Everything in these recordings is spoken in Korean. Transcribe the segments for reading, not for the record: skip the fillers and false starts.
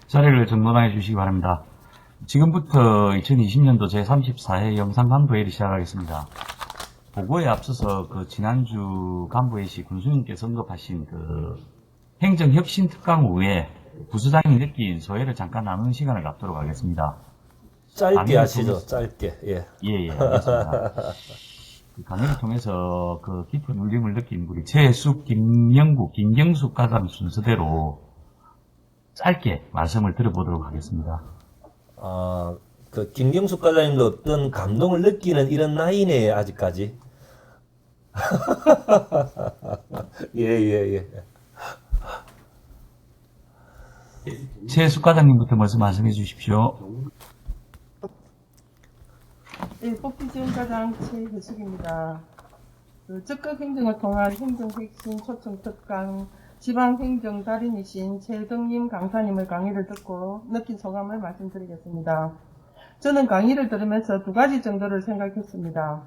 자리를 정돈해 주시기 바랍니다. 지금부터 2020년도 제34회 영상간부회의를 시작하겠습니다. 보고에 앞서서 지난주 간부회의 군수님께서 언급하신 행정혁신특강 후에 부수장이 느낀 소회를 잠깐 나누는 시간을 갖도록 하겠습니다. 짧게 하시죠, 짧게. 예. 예, 알겠습니다. 강의를 통해서 깊은 울림을 느낀 우리 최숙, 김영구, 김경숙 과장 순서대로 짧게 말씀을 들어보도록 하겠습니다. 김경숙 과장님도 어떤 감동을 느끼는 이런 나이네요, 아직까지. 예. 최숙 과장님부터 말씀해 주십시오. 네, 뽑기지원과장 최혜숙입니다. 적극 행정을 통한 행정혁신 초청특강 지방행정 달인이신 최덕님 강사님의 강의를 듣고 느낀 소감을 말씀드리겠습니다. 저는 강의를 들으면서 두 가지 정도를 생각했습니다.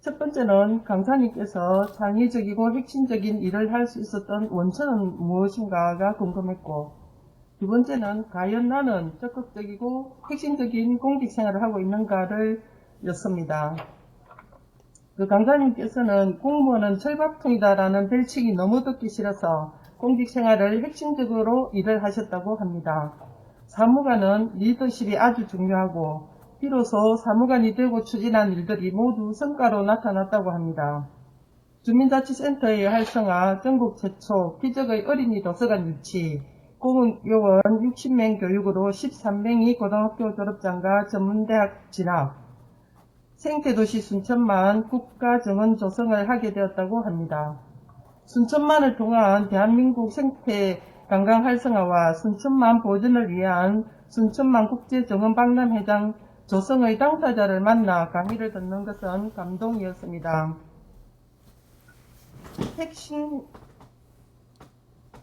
첫 번째는 강사님께서 창의적이고 혁신적인 일을 할 수 있었던 원천은 무엇인가가 궁금했고, 두 번째는 과연 나는 적극적이고 혁신적인 공직생활을 하고 있는가를 였습니다. 강사님께서는 공무원은 철밥통이다라는 별칭이 너무 듣기 싫어서 공직생활을 혁신적으로 일을 하셨다고 합니다. 사무관은 리더십이 아주 중요하고 비로소 사무관이 되고 추진한 일들이 모두 성과로 나타났다고 합니다. 주민자치센터의 활성화, 전국 최초, 기적의 어린이 도서관 유치, 공요원 60명 교육으로 13명이 고등학교 졸업장과 전문대학 진학, 생태도시 순천만 국가정원 조성을 하게 되었다고 합니다. 순천만을 통한 대한민국 생태 관광 활성화와 순천만 보존을 위한 순천만 국제정원 박람회장 조성의 당사자를 만나 강의를 듣는 것은 감동이었습니다.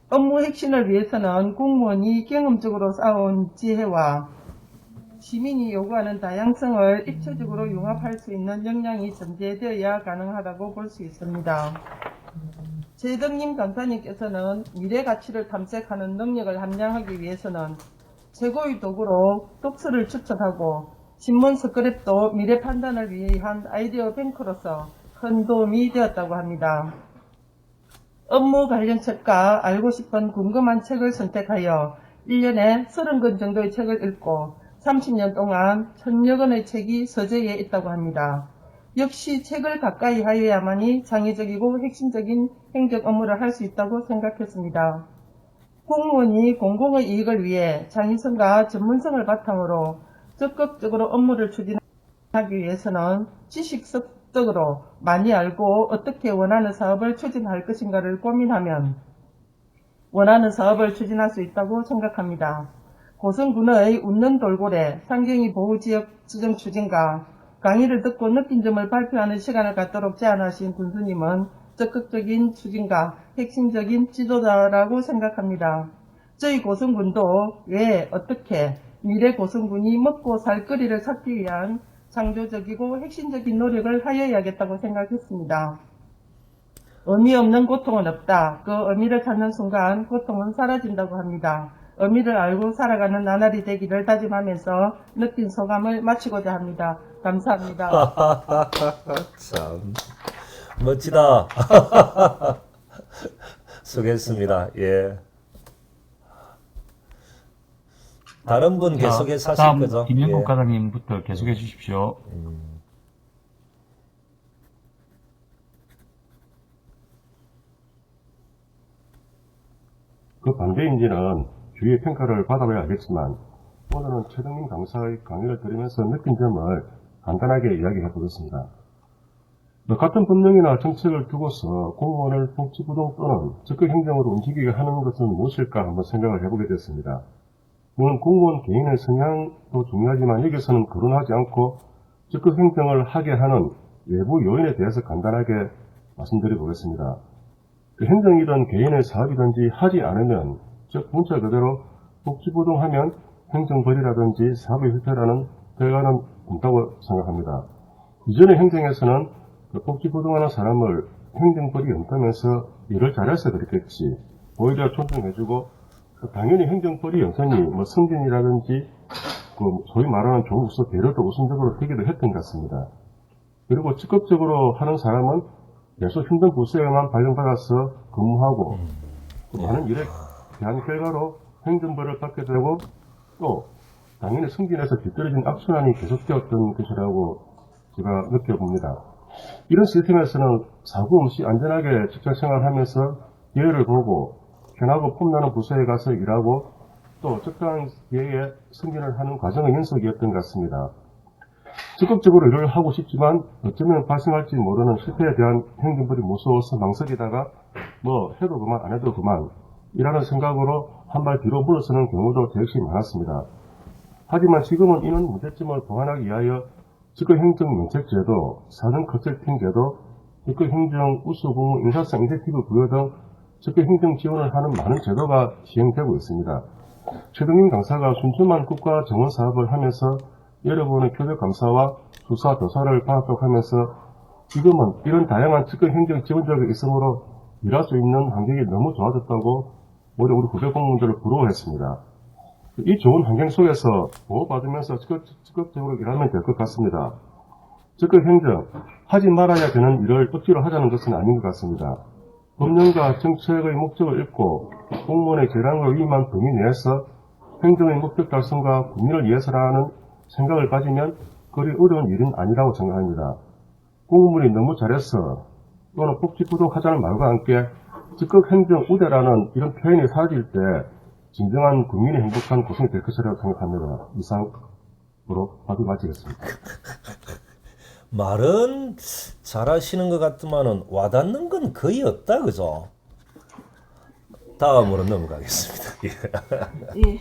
업무 혁신을 위해서는 공무원이 경험적으로 쌓아온 지혜와 시민이 요구하는 다양성을 입체적으로 융합할 수 있는 역량이 전제되어야 가능하다고 볼 수 있습니다. 최덕님 강사님께서는 미래 가치를 탐색하는 능력을 함양하기 위해서는 최고의 도구로 독서를 추천하고 신문 스크랩도 미래 판단을 위한 아이디어 뱅크로서 큰 도움이 되었다고 합니다. 업무 관련 책과 알고 싶은 궁금한 책을 선택하여 1년에 30권 정도의 책을 읽고 30년 동안 1000여 권의 책이 서재에 있다고 합니다. 역시 책을 가까이 하여야만이 창의적이고 혁신적인 행정 업무를 할 수 있다고 생각했습니다. 공무원이 공공의 이익을 위해 창의성과 전문성을 바탕으로 적극적으로 업무를 추진하기 위해서는 지식 습득으로 많이 알고 어떻게 원하는 사업을 추진할 것인가를 고민하면 원하는 사업을 추진할 수 있다고 생각합니다. 고성군의 웃는 돌고래 상경이 보호지역 지정 추진과 강의를 듣고 느낀 점을 발표하는 시간을 갖도록 제안하신 군수님은 적극적인 추진과 혁신적인 지도자라고 생각합니다. 저희 고성군도 왜 어떻게 미래 고성군이 먹고 살 거리를 찾기 위한 창조적이고 혁신적인 노력을 하여야겠다고 생각했습니다. 의미 없는 고통은 없다. 그 의미를 찾는 순간 고통은 사라진다고 합니다. 의미를 알고 살아가는 나날이 되기를 다짐하면서 느낀 소감을 마치고자 합니다. 감사합니다. 참 멋지다. 수고했습니다. 예. 다른 분 계속해서 하실 다음 거죠? 김영국 예. 과장님부터 계속해 주십시오. 반대인지는 주위의 평가를 받아봐야 알겠지만 오늘은 최덕님 강사의 강의를 들으면서 느낀 점을 간단하게 이야기해 보겠습니다. 같은 법령이나 정책을 두고서 공무원을 복지부동 또는 적극행정으로 움직이게 하는 것은 무엇일까 한번 생각을 해보게 됐습니다. 물론 공무원 개인의 성향도 중요하지만 여기서는 거론하지 않고 적극행정을 하게 하는 외부 요인에 대해서 간단하게 말씀드려 보겠습니다. 행정이든 개인의 사업이든지 하지 않으면, 즉 문자 그대로 복지부동하면 행정벌이라든지 사업의 실패라는 결과는 없다고 생각합니다. 이전의 행정에서는 복지부동하는 사람을 행정벌이 없다면서 일을 잘해서 그랬겠지, 오히려 존중해주고 당연히 행정처리 영상이 뭐 승진이라든지 그 소위 말하는 조국서 배려도 우선적으로 되기도 했던 것 같습니다. 그리고 적극적으로 하는 사람은 계속 힘든 부서에만 발령받아서 근무하고 또 많은 일에 대한 결과로 행정벌을 받게 되고 또 당연히 승진해서 뒤떨어진 악순환이 계속되었던 것이라고 제가 느껴봅니다. 이런 시스템에서는 사고 없이 안전하게 직장 생활하면서 기회를 보고 편하고 폼나는 부서에 가서 일하고 또 적당한 기회에 승진을 하는 과정의 연속이었던 것 같습니다. 적극적으로 일을 하고 싶지만 어쩌면 발생할지 모르는 실패에 대한 행정벌이 무서워서 망설이다가 뭐 해도 그만 안 해도 그만 이라는 생각으로 한 발 뒤로 물러서는 경우도 역시 많았습니다. 하지만 지금은 이런 문제점을 보완하기 위하여 직급행정면책제도, 사전 컨설팅제도, 직급행정 우수공무 인사성 인센티브 부여 등 직급행정 지원을 하는 많은 제도가 시행되고 있습니다. 최동임 강사가 순수한 국가 정원 사업을 하면서 여러분의 교육 감사와 수사 조사를 받았다고 하면서 지금은 이런 다양한 직급행정 지원자가 있으므로 일할 수 있는 환경이 너무 좋아졌다고 오히려 우리 후배 공무원들을 부러워했습니다. 이 좋은 환경 속에서 보호받으면서 적극적으로 일하면 될 것 같습니다. 직급행정, 하지 말아야 되는 일을 억지로 하자는 것은 아닌 것 같습니다. 법령과 정책의 목적을 읽고 공무원의 재량을 위임한 범위 내에서 행정의 목적 달성과 국민을 위해서라는 생각을 가지면 그리 어려운 일은 아니라고 생각합니다. 공무원이 너무 잘해서 또는 복지 부족하자는 말과 함께 적극행정 우대라는 이런 표현이 사라질 때 진정한 국민이 행복한 구성이 될 것이라고 생각합니다. 이상으로 발표 마치겠습니다. 말은 잘하시는 것 같지만은 와닿는 건 거의 없다, 그죠? 다음으로 넘어가겠습니다. 예. 예.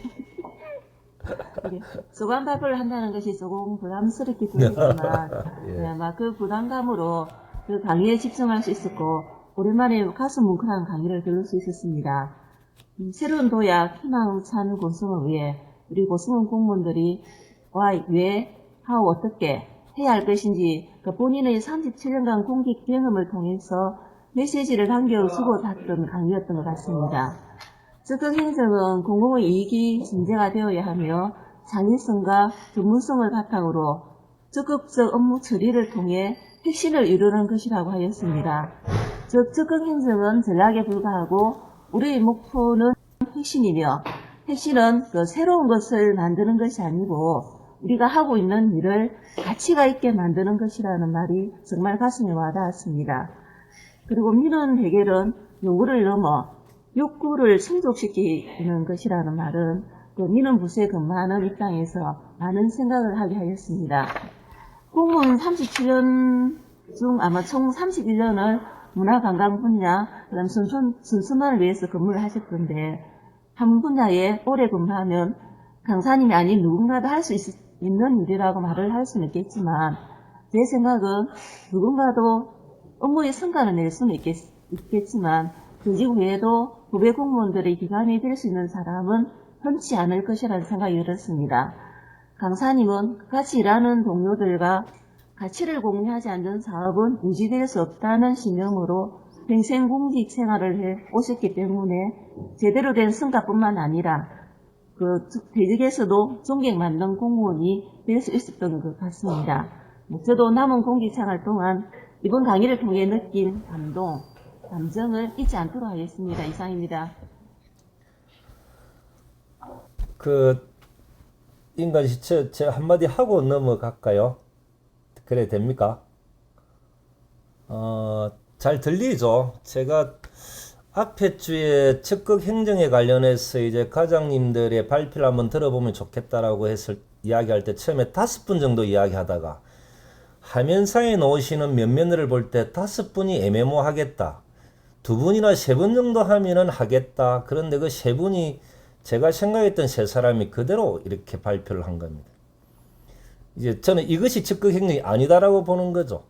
소관 발표를 한다는 것이 조금 부담스럽게 들리지만 예. 아마 그 부담감으로 그 강의에 집중할 수 있었고 오랜만에 가슴 뭉클한 강의를 들을 수 있었습니다. 새로운 도약, 희망찬 고성을 위해 우리 고성원 공무원들이 왜, 하고 어떻게 해야 할 것인지 그 본인의 37년간 공직 경험을 통해서 메시지를 남겨 주고받던 강의였던 것 같습니다. 적극행정은 공공의 이익이 전제가 되어야 하며 창의성과 전문성을 바탕으로 적극적 업무 처리를 통해 혁신을 이루는 것이라고 하였습니다. 즉 적극행정은 전략에 불과하고 우리의 목표는 혁신이며 혁신은 그 새로운 것을 만드는 것이 아니고 우리가 하고 있는 일을 가치가 있게 만드는 것이라는 말이 정말 가슴에 와닿았습니다. 그리고 민원 해결은 요구를 넘어 욕구를 충족시키는 것이라는 말은 그 민원 부서에 근무하는 입장에서 많은 생각을 하게 하였습니다. 공무원 37년 중 아마 총 31년을 문화관광 분야, 그다음 순수만을 위해서 근무를 하셨던데 한 분야에 오래 근무하면 강사님이 아닌 누군가도 할 수 있는 일이라고 말을 할 수는 있겠지만 제 생각은 누군가도 업무의 성과를 낼 수는 있겠지만 교직 후에도 후배 공무원들의 기관이 될 수 있는 사람은 흔치 않을 것이라는 생각이 들었습니다. 강사님은 같이 일하는 동료들과 가치를 공유하지 않는 사업은 유지될 수 없다는 신념으로 평생 공직 생활을 해 오셨기 때문에 제대로 된 성과뿐만 아니라 그 대직에서도 존경받는 공무원이 될 수 있었던 것 같습니다. 저도 남은 공직 생활 동안 이번 강의를 통해 느낀 감정을 잊지 않도록 하겠습니다. 이상입니다. 인간시체 제가 한마디 하고 넘어갈까요? 그래 됩니까? 잘 들리죠? 제가 앞에 주에 적극 행정에 관련해서 이제 과장님들의 발표를 한번 들어보면 좋겠다라고 해서 이야기할 때 처음에 5분 정도 이야기하다가 화면상에 놓으시는 면면을 볼 때 5분이 애매모하겠다. 2분이나 3분 정도 하면은 하겠다. 그런데 그 3분이 제가 생각했던 3사람이 그대로 이렇게 발표를 한 겁니다. 이제 저는 이것이 적극 행정이 아니다라고 보는 거죠.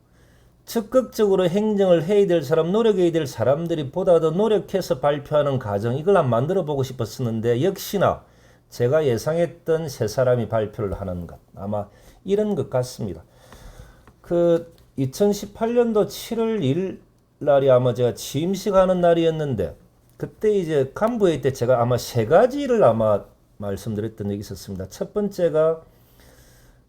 적극적으로 행정을 해야 될 사람, 노력해야 될 사람들이 보다 더 노력해서 발표하는 과정, 이걸 한번 만들어 보고 싶었었는데 역시나 제가 예상했던 3사람이 발표를 하는 것, 아마 이런 것 같습니다. 2018년도 7월 1일 날이 아마 제가 취임식 하는 날이었는데 그때 이제 간부회의 때 제가 아마 세 가지를 아마 말씀드렸던 적이 있었습니다. 첫 번째가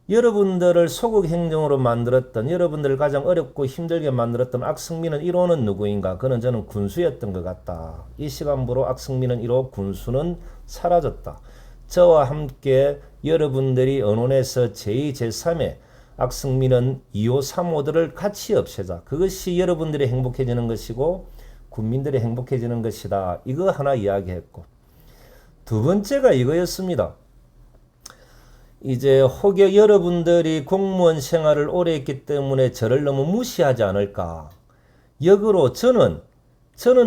여러분들을 소극 행정으로 만들었던, 여러분들을 가장 어렵고 힘들게 만들었던 악성민은 1호는 누구인가? 그는 저는 군수였던 것 같다. 이 시간부로 악성민은 1호, 군수는 사라졌다. 저와 함께 여러분들이 언론에서 제2, 제3의 악성민은 2호, 3호들을 같이 없애자. 그것이 여러분들이 행복해지는 것이고 국민들이 행복해지는 것이다. 이거 하나 이야기했고, 두 번째가 이거였습니다. 이제 혹여 여러분들이 공무원 생활을 오래 했기 때문에 저를 너무 무시하지 않을까. 역으로 저는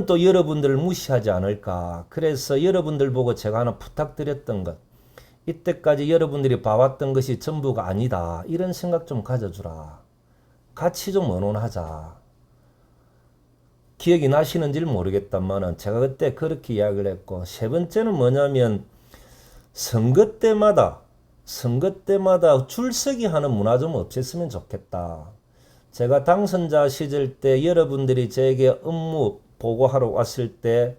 또 여러분들을 무시하지 않을까. 그래서 여러분들 보고 제가 하나 부탁드렸던 것. 이때까지 여러분들이 봐왔던 것이 전부가 아니다. 이런 생각 좀 가져주라. 같이 좀 언론하자. 기억이 나시는지 모르겠다만은 제가 그때 그렇게 이야기를 했고, 세 번째는 뭐냐면 선거 때마다 줄서기 하는 문화 좀 없앴으면 좋겠다. 제가 당선자 시절 때 여러분들이 저에게 업무 보고하러 왔을 때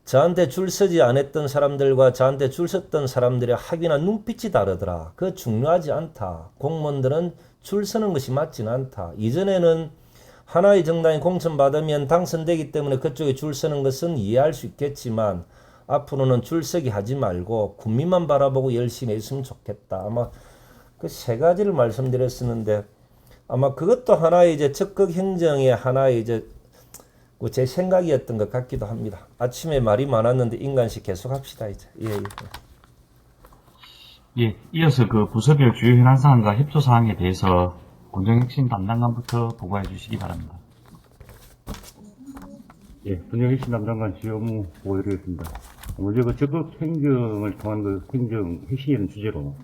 저한테 줄 서지 않았던 사람들과 저한테 줄 섰던 사람들의 학위나 눈빛이 다르더라. 그거 중요하지 않다. 공무원들은 줄 서는 것이 맞지는 않다. 이전에는 하나의 정당이 공천받으면 당선되기 때문에 그쪽에 줄 서는 것은 이해할 수 있겠지만 앞으로는 줄서기 하지 말고 국민만 바라보고 열심히 했으면 좋겠다. 아마 그 세 가지를 말씀드렸었는데 아마 그것도 하나의 이제 적극 행정의 하나의 이제 제 생각이었던 것 같기도 합니다. 아침에 말이 많았는데 인간식 계속 합시다 이제. 예, 이어서 그 부서별 주요 현안 사항과 협조 사항에 대해서 군정혁신 담당관부터 보고해 주시기 바랍니다. 예, 군정혁신 담당관 주요 업무 보고드리겠습니다. 먼저 그 적극 행정을 통한 그 행정 핵심이라는 주제로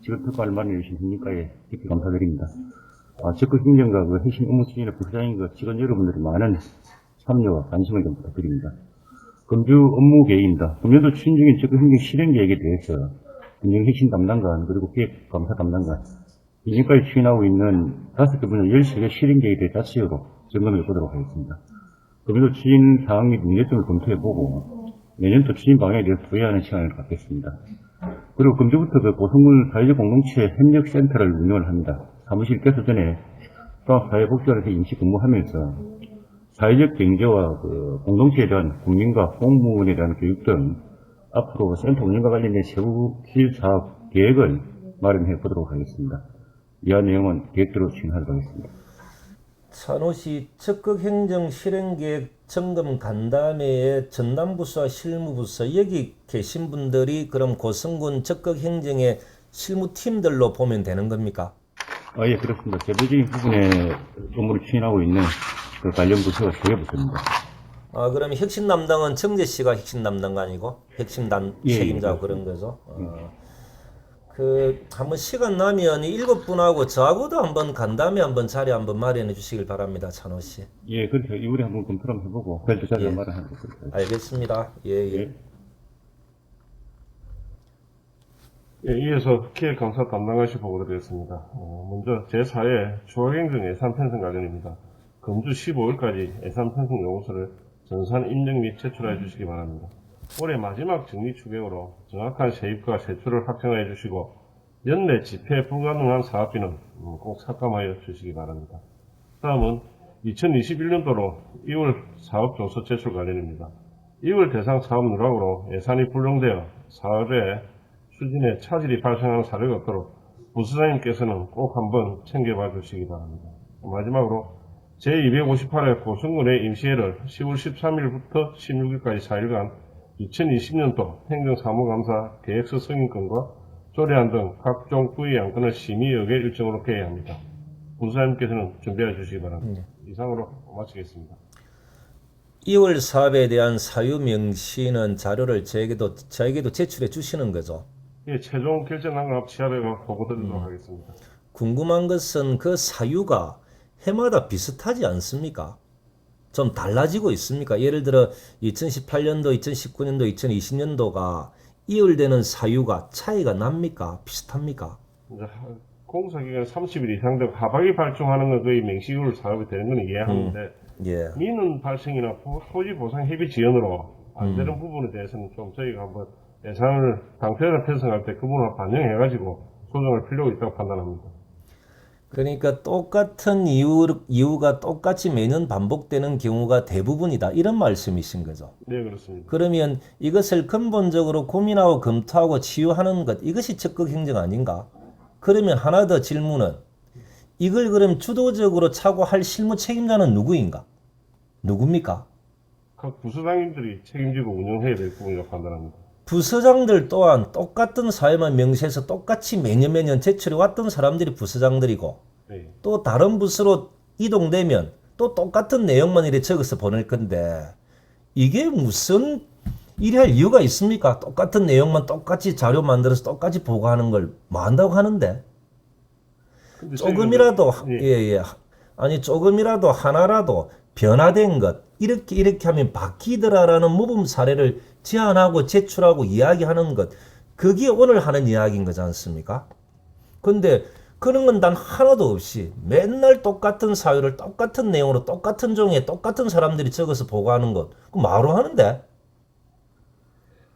지금 특파를 마련해 주신 국민과에 깊이 감사드립니다. 적극 행정과 그 핵심 업무 추진의 부서장인 그 직원 여러분들이 많은 참여와 관심을 좀 부탁드립니다. 금주 업무 계획입니다. 금년도 추진 중인 적극 행정 실행 계획에 대해서 군정혁신 담당관 그리고 기획 감사 담당관 이전까지 추진하고 있는 5개 분야 13개 실행 계획에 대해 자체로 점검해 보도록 하겠습니다. 금년도 추진 사항 및 문제점을 검토해보고 내년도 추진 방향에 대해서 토의하는 시간을 갖겠습니다. 그리고 금주부터 그 고성군 사회적 공동체 협력센터를 운영을 합니다. 사무실 개소 전에 사회복지관에서 임시 근무하면서 사회적 경제와 그 공동체에 대한 국민과 공무원에 대한 교육 등 앞으로 센터 운영과 관련된 세부실 사업 계획을 마련해 보도록 하겠습니다. 이하 내용은 계획대로 진행하도록 하겠습니다. 산호시 적극 행정 실행계획 점검 간담회의 전담부서와 실무부서 여기 계신 분들이 그럼 고성군 적극 행정의 실무팀들로 보면 되는 겁니까? 예, 그렇습니다. 제도적인 부분에 업무를 추진하고 있는 그 관련 부서가 3개 부서입니다. 그럼 혁신 담당은 정재 씨가 혁신 담당관이고 혁신 책임자고 예, 그런 거죠. 한번 시간 나면 7분하고 저하고도 한번 간담회 한번 자리 한번 마련해 주시길 바랍니다, 찬호 씨. 예, 그렇죠. 이번에 한번 검토를 해보고 별도 자리를 마련하는 것입니다. 알겠습니다. 예. 예, 이어서 기획 감사 담당하시 보고드리겠습니다. 먼저 제4회 조합행정 예산 편성 관련입니다. 금주 15일까지 예산 편성 요구서를 전산 인정 및 제출해 주시기 바랍니다. 올해 마지막 정리 추경으로 정확한 세입과 세출을 확정해 주시고 연내 집행 불가능한 사업비는 꼭 삭감하여 주시기 바랍니다. 다음은 2021년도로 2월 사업조서 제출 관련입니다. 2월 대상 사업 누락으로 예산이 불용되어 사업의 추진에 차질이 발생하는 사례가 없도록 부서장님께서는 꼭 한번 챙겨봐 주시기 바랍니다. 마지막으로 제258회 고성군의 임시회를 10월 13일부터 16일까지 4일간 2020년도 행정사무감사 계획서 승인권과 조례안 등 각종 부의 안건을 심의 의결 일정으로 개의합니다. 부서장님께서는 준비해 주시기 바랍니다. 이상으로 마치겠습니다. 2월 사업에 대한 사유 명시는 자료를 저에게도 제출해 주시는 거죠. 예, 최종 결정한 것 취합해서 보고드리도록 하겠습니다. 궁금한 것은 그 사유가 해마다 비슷하지 않습니까? 좀 달라지고 있습니까? 예를 들어 2018년도, 2019년도, 2020년도가 이월되는 사유가 차이가 납니까? 비슷합니까? 이제 공사기간 30일 이상 되고 하박이 발종하는 건 거의 맹식으로 사업이 되는 건 이해하는데 예. 민원 발생이나 토지 보상 협의 지연으로 안 되는 부분에 대해서는 좀 저희가 한번 예산을 당사자가 편성할 때 그 부분을 반영해가지고 조정할 필요가 있다고 판단합니다. 그러니까 똑같은 이유가 똑같이 매년 반복되는 경우가 대부분이다. 이런 말씀이신 거죠. 네, 그렇습니다. 그러면 이것을 근본적으로 고민하고 검토하고 치유하는 것, 이것이 적극 행정 아닌가? 그러면 하나 더 질문은, 이걸 그럼 주도적으로 차고 할 실무 책임자는 누구인가? 누굽니까? 각 부서장님들이 책임지고 운영해야 될 부분이라고 판단합니다. 부서장들 또한 똑같은 사회만 명시해서 똑같이 매년 제출해 왔던 사람들이 부서장들이고, 네. 또 다른 부서로 이동되면 또 똑같은 내용만 이렇게 적어서 보낼 건데, 이게 무슨 이래 할 이유가 있습니까? 똑같은 내용만 똑같이 자료 만들어서 똑같이 보고하는 걸 뭐 한다고 하는데, 근데 조금이라도 저희가 아니 조금이라도 하나라도 변화된 것, 이렇게 하면 바뀌더라라는 모범 사례를 제안하고 제출하고 이야기하는 것, 그게 오늘 하는 이야기인 거지 않습니까? 근데 그런 건 단 하나도 없이 맨날 똑같은 사유를 똑같은 내용으로 똑같은 종이에 똑같은 사람들이 적어서 보고하는 것, 그 말로 하는데.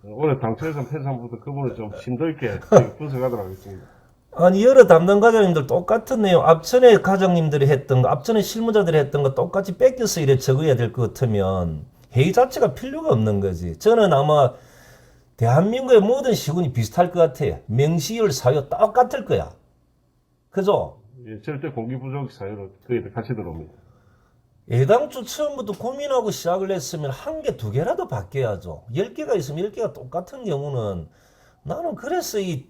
올해 당초에서 편성부터 그 부분을 좀 심도 있게 분석하도록 하겠습니다. 아니 여러 담당 과장님들 똑같은 내용, 앞전에 과장님들이 했던 거, 앞전에 실무자들이 했던 거 똑같이 뺏겨서 이래 적어야 될 것 같으면 회의 자체가 필요가 없는 거지. 저는 아마 대한민국의 모든 시군이 비슷할 것 같아요. 명시율 사유 똑같을 거야. 그죠? 예, 절대 공기 부족 사유로 거의 같이 들어옵니다. 애당초 처음부터 고민하고 시작을 했으면 한 개, 두 개라도 바뀌어야죠. 10개가 있으면 10개가 똑같은 경우는, 나는 그래서 이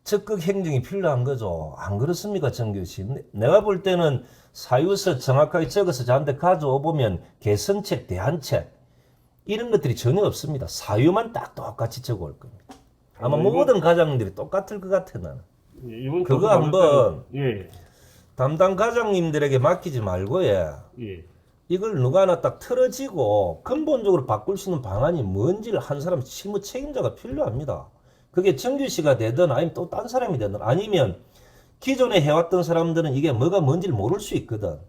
적극 행정이 필요한 거죠. 안 그렇습니까, 정 교수? 내가 볼 때는 사유서 정확하게 적어서 저한테 가져오 보면 개선책, 대안책 이런 것들이 전혀 없습니다. 사유만 딱 똑같이 적어올 겁니다. 아마 모든 과장님들이 똑같을 것 같아, 나는. 예, 이번 그거 조사 받을 한번 때는- 예, 담당 과장님들에게 맡기지 말고, 예. 이걸 누가 하나 딱 틀어지고 근본적으로 바꿀 수 있는 방안이 뭔지를 한 사람 실무 책임자가 필요합니다. 그게 정규 씨가 되든 아니면 또 딴 사람이 되든, 아니면 기존에 해왔던 사람들은 이게 뭐가 뭔지를 모를 수 있거든.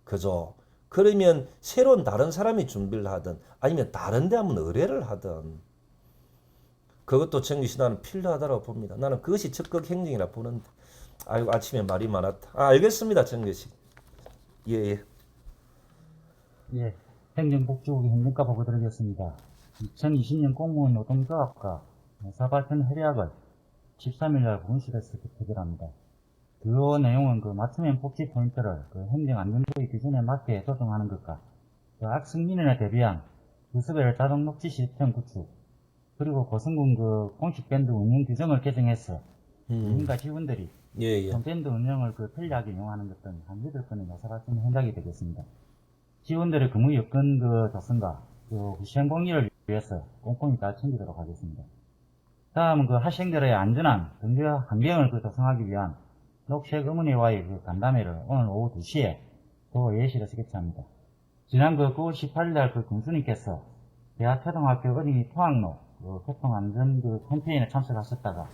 그죠? 그러면 새로운 다른 사람이 준비를 하든 아니면 다른 데 한번 의뢰를 하든, 그것도 정규 씨 나는 필요하다고 봅니다. 나는 그것이 적극 행정이라 보는데. 아이고, 아침에 말이 많았다. 알겠습니다, 정규 씨. 예. 예, 행정복지국의 행정과 보고 드리겠습니다. 2020년 공무원 노동조합과 사발전 협약을 13일날 본실에서 개결합니다. 주요 내용은 맞춤형 복지 포인트를 행정안전부의 기준에 맞게 조정하는 것과 악승민에 대비한 부서별 자동 녹지 시스템 구축, 그리고 고성군 공식 밴드 운영 규정을 개정해서 국민과 직원들이 예. 밴드 운영을 편리하게 이용하는 것 등 한 8건의 사발전 현장이 되겠습니다. 직원들의 근무 여건 조성과 시행 공의를 위해서 꼼꼼히 잘 챙기도록 하겠습니다. 다음은 학생들의 안전한 등교 환경을 조성하기 위한 녹색 어머니와의 간담회를 오늘 오후 2시에 예실에서 개최합니다. 지난 9월 18일날 군수님께서 대하초등학교 어린이 통학로 교통안전 캠페인에 참석하셨다가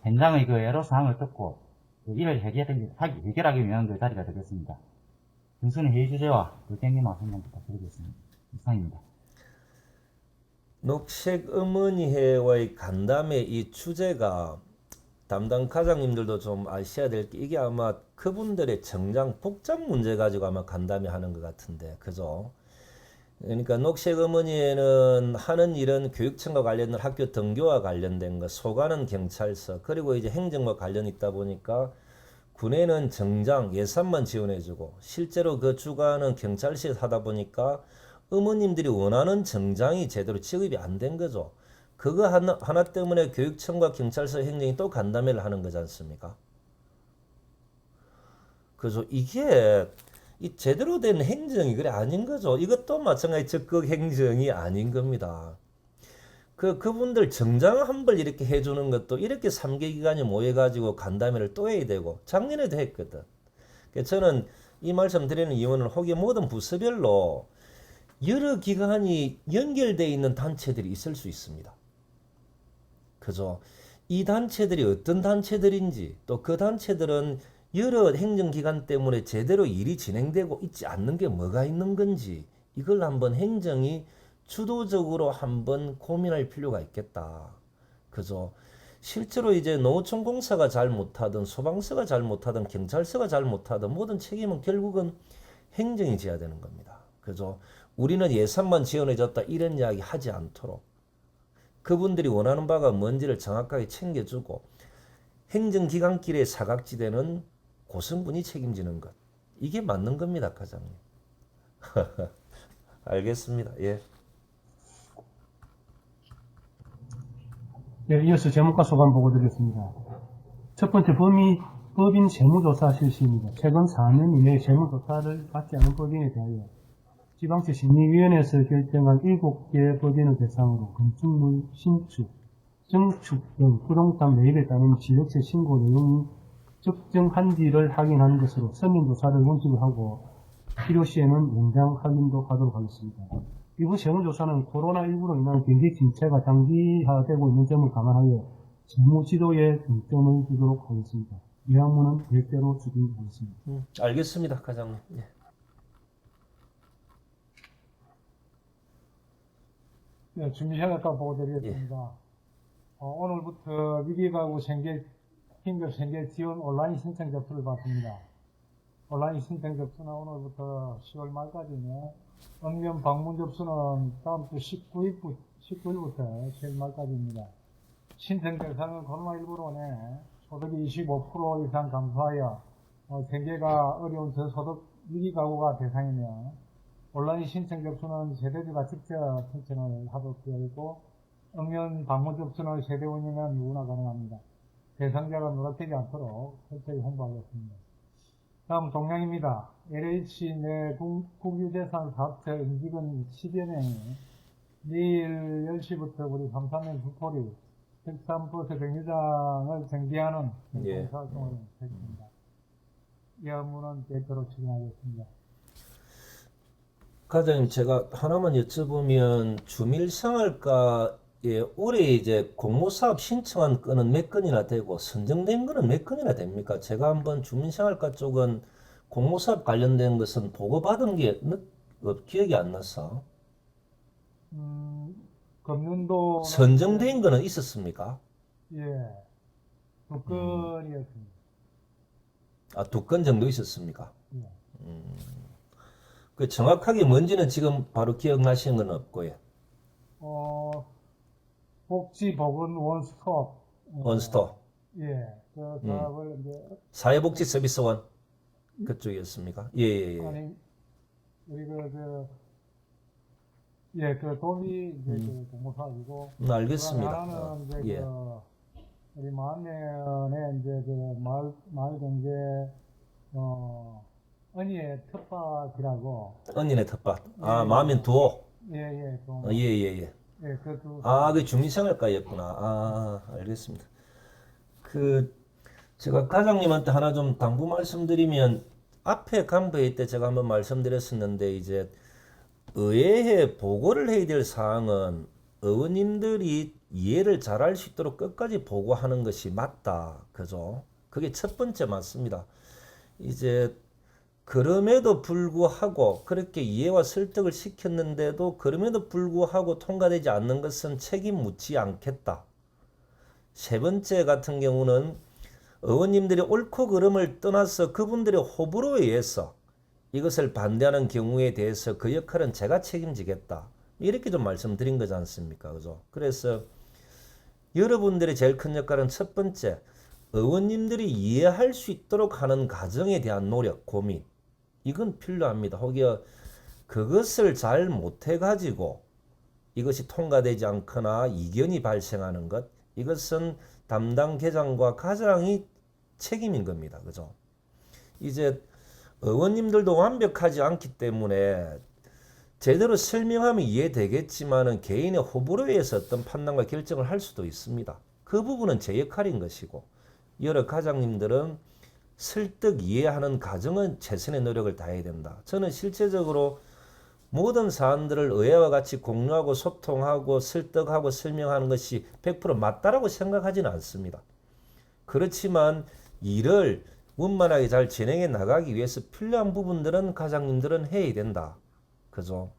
현장의 애로사항을 듣고 이를 해결하기 위한 자리가 되겠습니다. 군수님 회의 주제와 의견님과 설명 부탁드리겠습니다. 이상입니다. 녹색 어머니회와의 간담회 이 주제가 담당 과장님들도 좀 아셔야 될 게, 이게 아마 그분들의 정장 복장 문제 가지고 아마 간담회 하는 것 같은데, 그죠? 그러니까 녹색 어머니회는 하는 일은 교육청과 관련된 학교 등교와 관련된 거, 소관은 경찰서, 그리고 이제 행정과 관련이 있다 보니까 군에는 정장 예산만 지원해주고 실제로 그 주관은 경찰시에서 하다 보니까 어머님들이 원하는 정장이 제대로 지급이 안 된 거죠. 그거 하나 때문에 교육청과 경찰서 행정이 또 간담회를 하는 거지 않습니까? 그래서 이게 이 제대로 된 행정이 그래 아닌 거죠. 이것도 마찬가지 적극 행정이 아닌 겁니다. 그분들 정장 한 벌 이렇게 해주는 것도 이렇게 3개 기관이 모여가지고 간담회를 또 해야 되고, 작년에도 했거든. 그래서 저는 이 말씀 드리는 이유는 혹여 모든 부서별로 여러 기관이 연결되어 있는 단체들이 있을 수 있습니다. 그죠? 이 단체들이 어떤 단체들인지, 또 그 단체들은 여러 행정기관 때문에 제대로 일이 진행되고 있지 않는 게 뭐가 있는 건지, 이걸 한번 행정이 주도적으로 한번 고민할 필요가 있겠다. 그죠? 실제로 이제 농어촌 공사가 잘 못하든 소방서가 잘 못하든 경찰서가 잘 못하든 모든 책임은 결국은 행정이 져야 되는 겁니다. 그죠? 우리는 예산만 지원해줬다 이런 이야기 하지 않도록 그분들이 원하는 바가 뭔지를 정확하게 챙겨주고 행정기관끼리의 사각지대는 고성군이 책임지는 것. 이게 맞는 겁니다, 과장님. 알겠습니다. 예. 네, 이어서 제목과 소감 보고 드리겠습니다. 첫 번째, 법인 세무조사 실시입니다. 최근 4년 이내에 세무조사를 받지 않은 법인에 대하여 지방세 심의위원회에서 결정한 7개 법인을 대상으로 건축물 신축, 증축 등 부동산 매입에 따른 지역세 신고 내용이 적정한지를 확인하는 것으로 서면조사를 원칙을 하고 필요시에는 영장 확인도 하도록 하겠습니다. 이번 세무조사는 코로나19로 인한 경기 침체가 장기화되고 있는 점을 감안하여 재무지도에 중점을 두도록 하겠습니다. 이 항목은 별도로 추진하겠습니다. 알겠습니다, 과장님. 예. 네, 준비해놨다 보고 드리겠습니다. 오늘부터 위기가구 긴급 생계 지원 온라인 신청 접수를 받습니다. 온라인 신청 접수는 오늘부터 10월 말까지네. 응면 방문 접수는 다음 주 19일부터 10일 말까지입니다. 신청 대상은 코로나19로 인해 소득이 25% 이상 감소하여 생계가 어려운 저소득 위기가구가 대상이며 온라인 신청 접수는 세대주가 직접 신청을 하도록 되어 있고 응면 방문 접수는 세대원이면 누구나 가능합니다. 대상자가 누락되지 않도록 철저히 홍보하겠습니다. 다음 동향입니다. LH 내 국유재산 사업체 임직원 10여 명이 내일 10시부터 우리 삼산면 구포리 특산버스 정류장을 정비하는 봉사활동을 했습니다. 이 업무는 별도로 추진하겠습니다. 과장님, 제가 하나만 여쭤보면 주민생활과에 올해 이제 공모사업 신청한 건은 몇 건이나 되고 선정된 거는 몇 건이나 됩니까? 제가 한번 주민생활과 쪽은 공모사업 관련된 것은 보고받은 게 기억이 안 나서. 금년도 선정된 거는 있었습니까? 예, 2건이었습니다. 아, 2건 정도 있었습니까? 예. 그 정확하게 뭔지는 지금 바로 기억나시는 건 없고요. 복지보건 원스톱. 원스톱. 예, 그 사업을 이제 사회복지 서비스원 그쪽이었습니까? 예. 아니 우리 그 도미 이제 그 공모사업이고. 알겠습니다. 하나는 이제 예. 우리 마을면에 이제 그 마을 경제 언니의 텃밭이라고. 언니네 텃밭. 아, 마면 두호. 예. 예. 예, 그것도. 아, 그 주민생활과였구나. 아, 알겠습니다. 제가 과장님한테 하나 좀 당부 말씀드리면, 앞에 간부회의 때 제가 한번 말씀드렸었는데, 이제, 의회에 보고를 해야 될 사항은 의원님들이 이해를 잘할 수 있도록 끝까지 보고하는 것이 맞다. 그죠? 그게 첫 번째 맞습니다. 이제, 그럼에도 불구하고 그렇게 이해와 설득을 시켰는데도 그럼에도 불구하고 통과되지 않는 것은 책임 묻지 않겠다. 세 번째 같은 경우는 의원님들이 옳고 그름을 떠나서 그분들의 호불호에 의해서 이것을 반대하는 경우에 대해서 그 역할은 제가 책임지겠다. 이렇게 좀 말씀드린 거지 않습니까? 그죠? 그래서 여러분들의 제일 큰 역할은 첫 번째, 의원님들이 이해할 수 있도록 하는 과정에 대한 노력, 고민. 이건 필요합니다. 혹여 그것을 잘 못해가지고 이것이 통과되지 않거나 이견이 발생하는 것, 이것은 담당 계장과 과장이 책임인 겁니다. 그죠? 이제 의원님들도 완벽하지 않기 때문에 제대로 설명하면 이해되겠지만은 개인의 호불호에 의해서 어떤 판단과 결정을 할 수도 있습니다. 그 부분은 제 역할인 것이고, 여러 과장님들은 설득 이해하는 과정은 최선의 노력을 다해야 된다. 저는 실제적으로 모든 사안들을 의회와 같이 공유하고 소통하고 설득하고 설명하는 것이 100% 맞다라고 생각하지는 않습니다. 그렇지만 일을 원만하게 잘 진행해 나가기 위해서 필요한 부분들은 과장님들은 해야 된다. 그죠?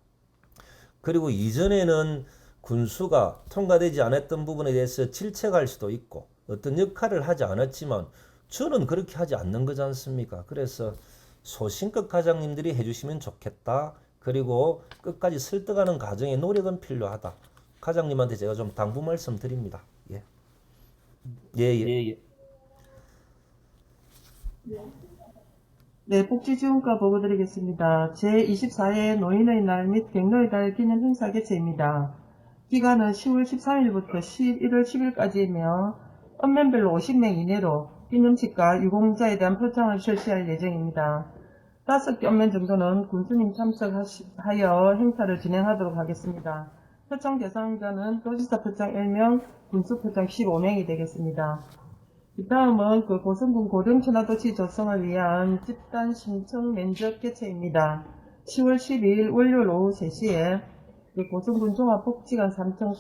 그리고 이전에는 군수가 통과되지 않았던 부분에 대해서 질책할 수도 있고 어떤 역할을 하지 않았지만 저는 그렇게 하지 않는 거지 않습니까? 그래서 소신껏 과장님들이 해주시면 좋겠다. 그리고 끝까지 설득하는 과정에 노력은 필요하다. 과장님한테 제가 좀 당부 말씀 드립니다. 예. 예. 네, 복지지원과 보고 드리겠습니다. 제24회 노인의 날 및 경로의 달 기념 행사 개최입니다. 기간은 10월 13일부터 11월 10일까지이며 읍면별로 50명 이내로 기념식과 유공자에 대한 표창을 실시할 예정입니다. 5개 읍면 정도는 군수님 참석하여 행사를 진행하도록 하겠습니다. 표창 대상자는 도지사 표창 1명, 군수 표창 15명이 되겠습니다. 다음은 고성군 고령천하도시 조성을 위한 집단 신청 면접 개최입니다. 10월 12일 월요일 오후 3시에 고성군 종합복지관 3층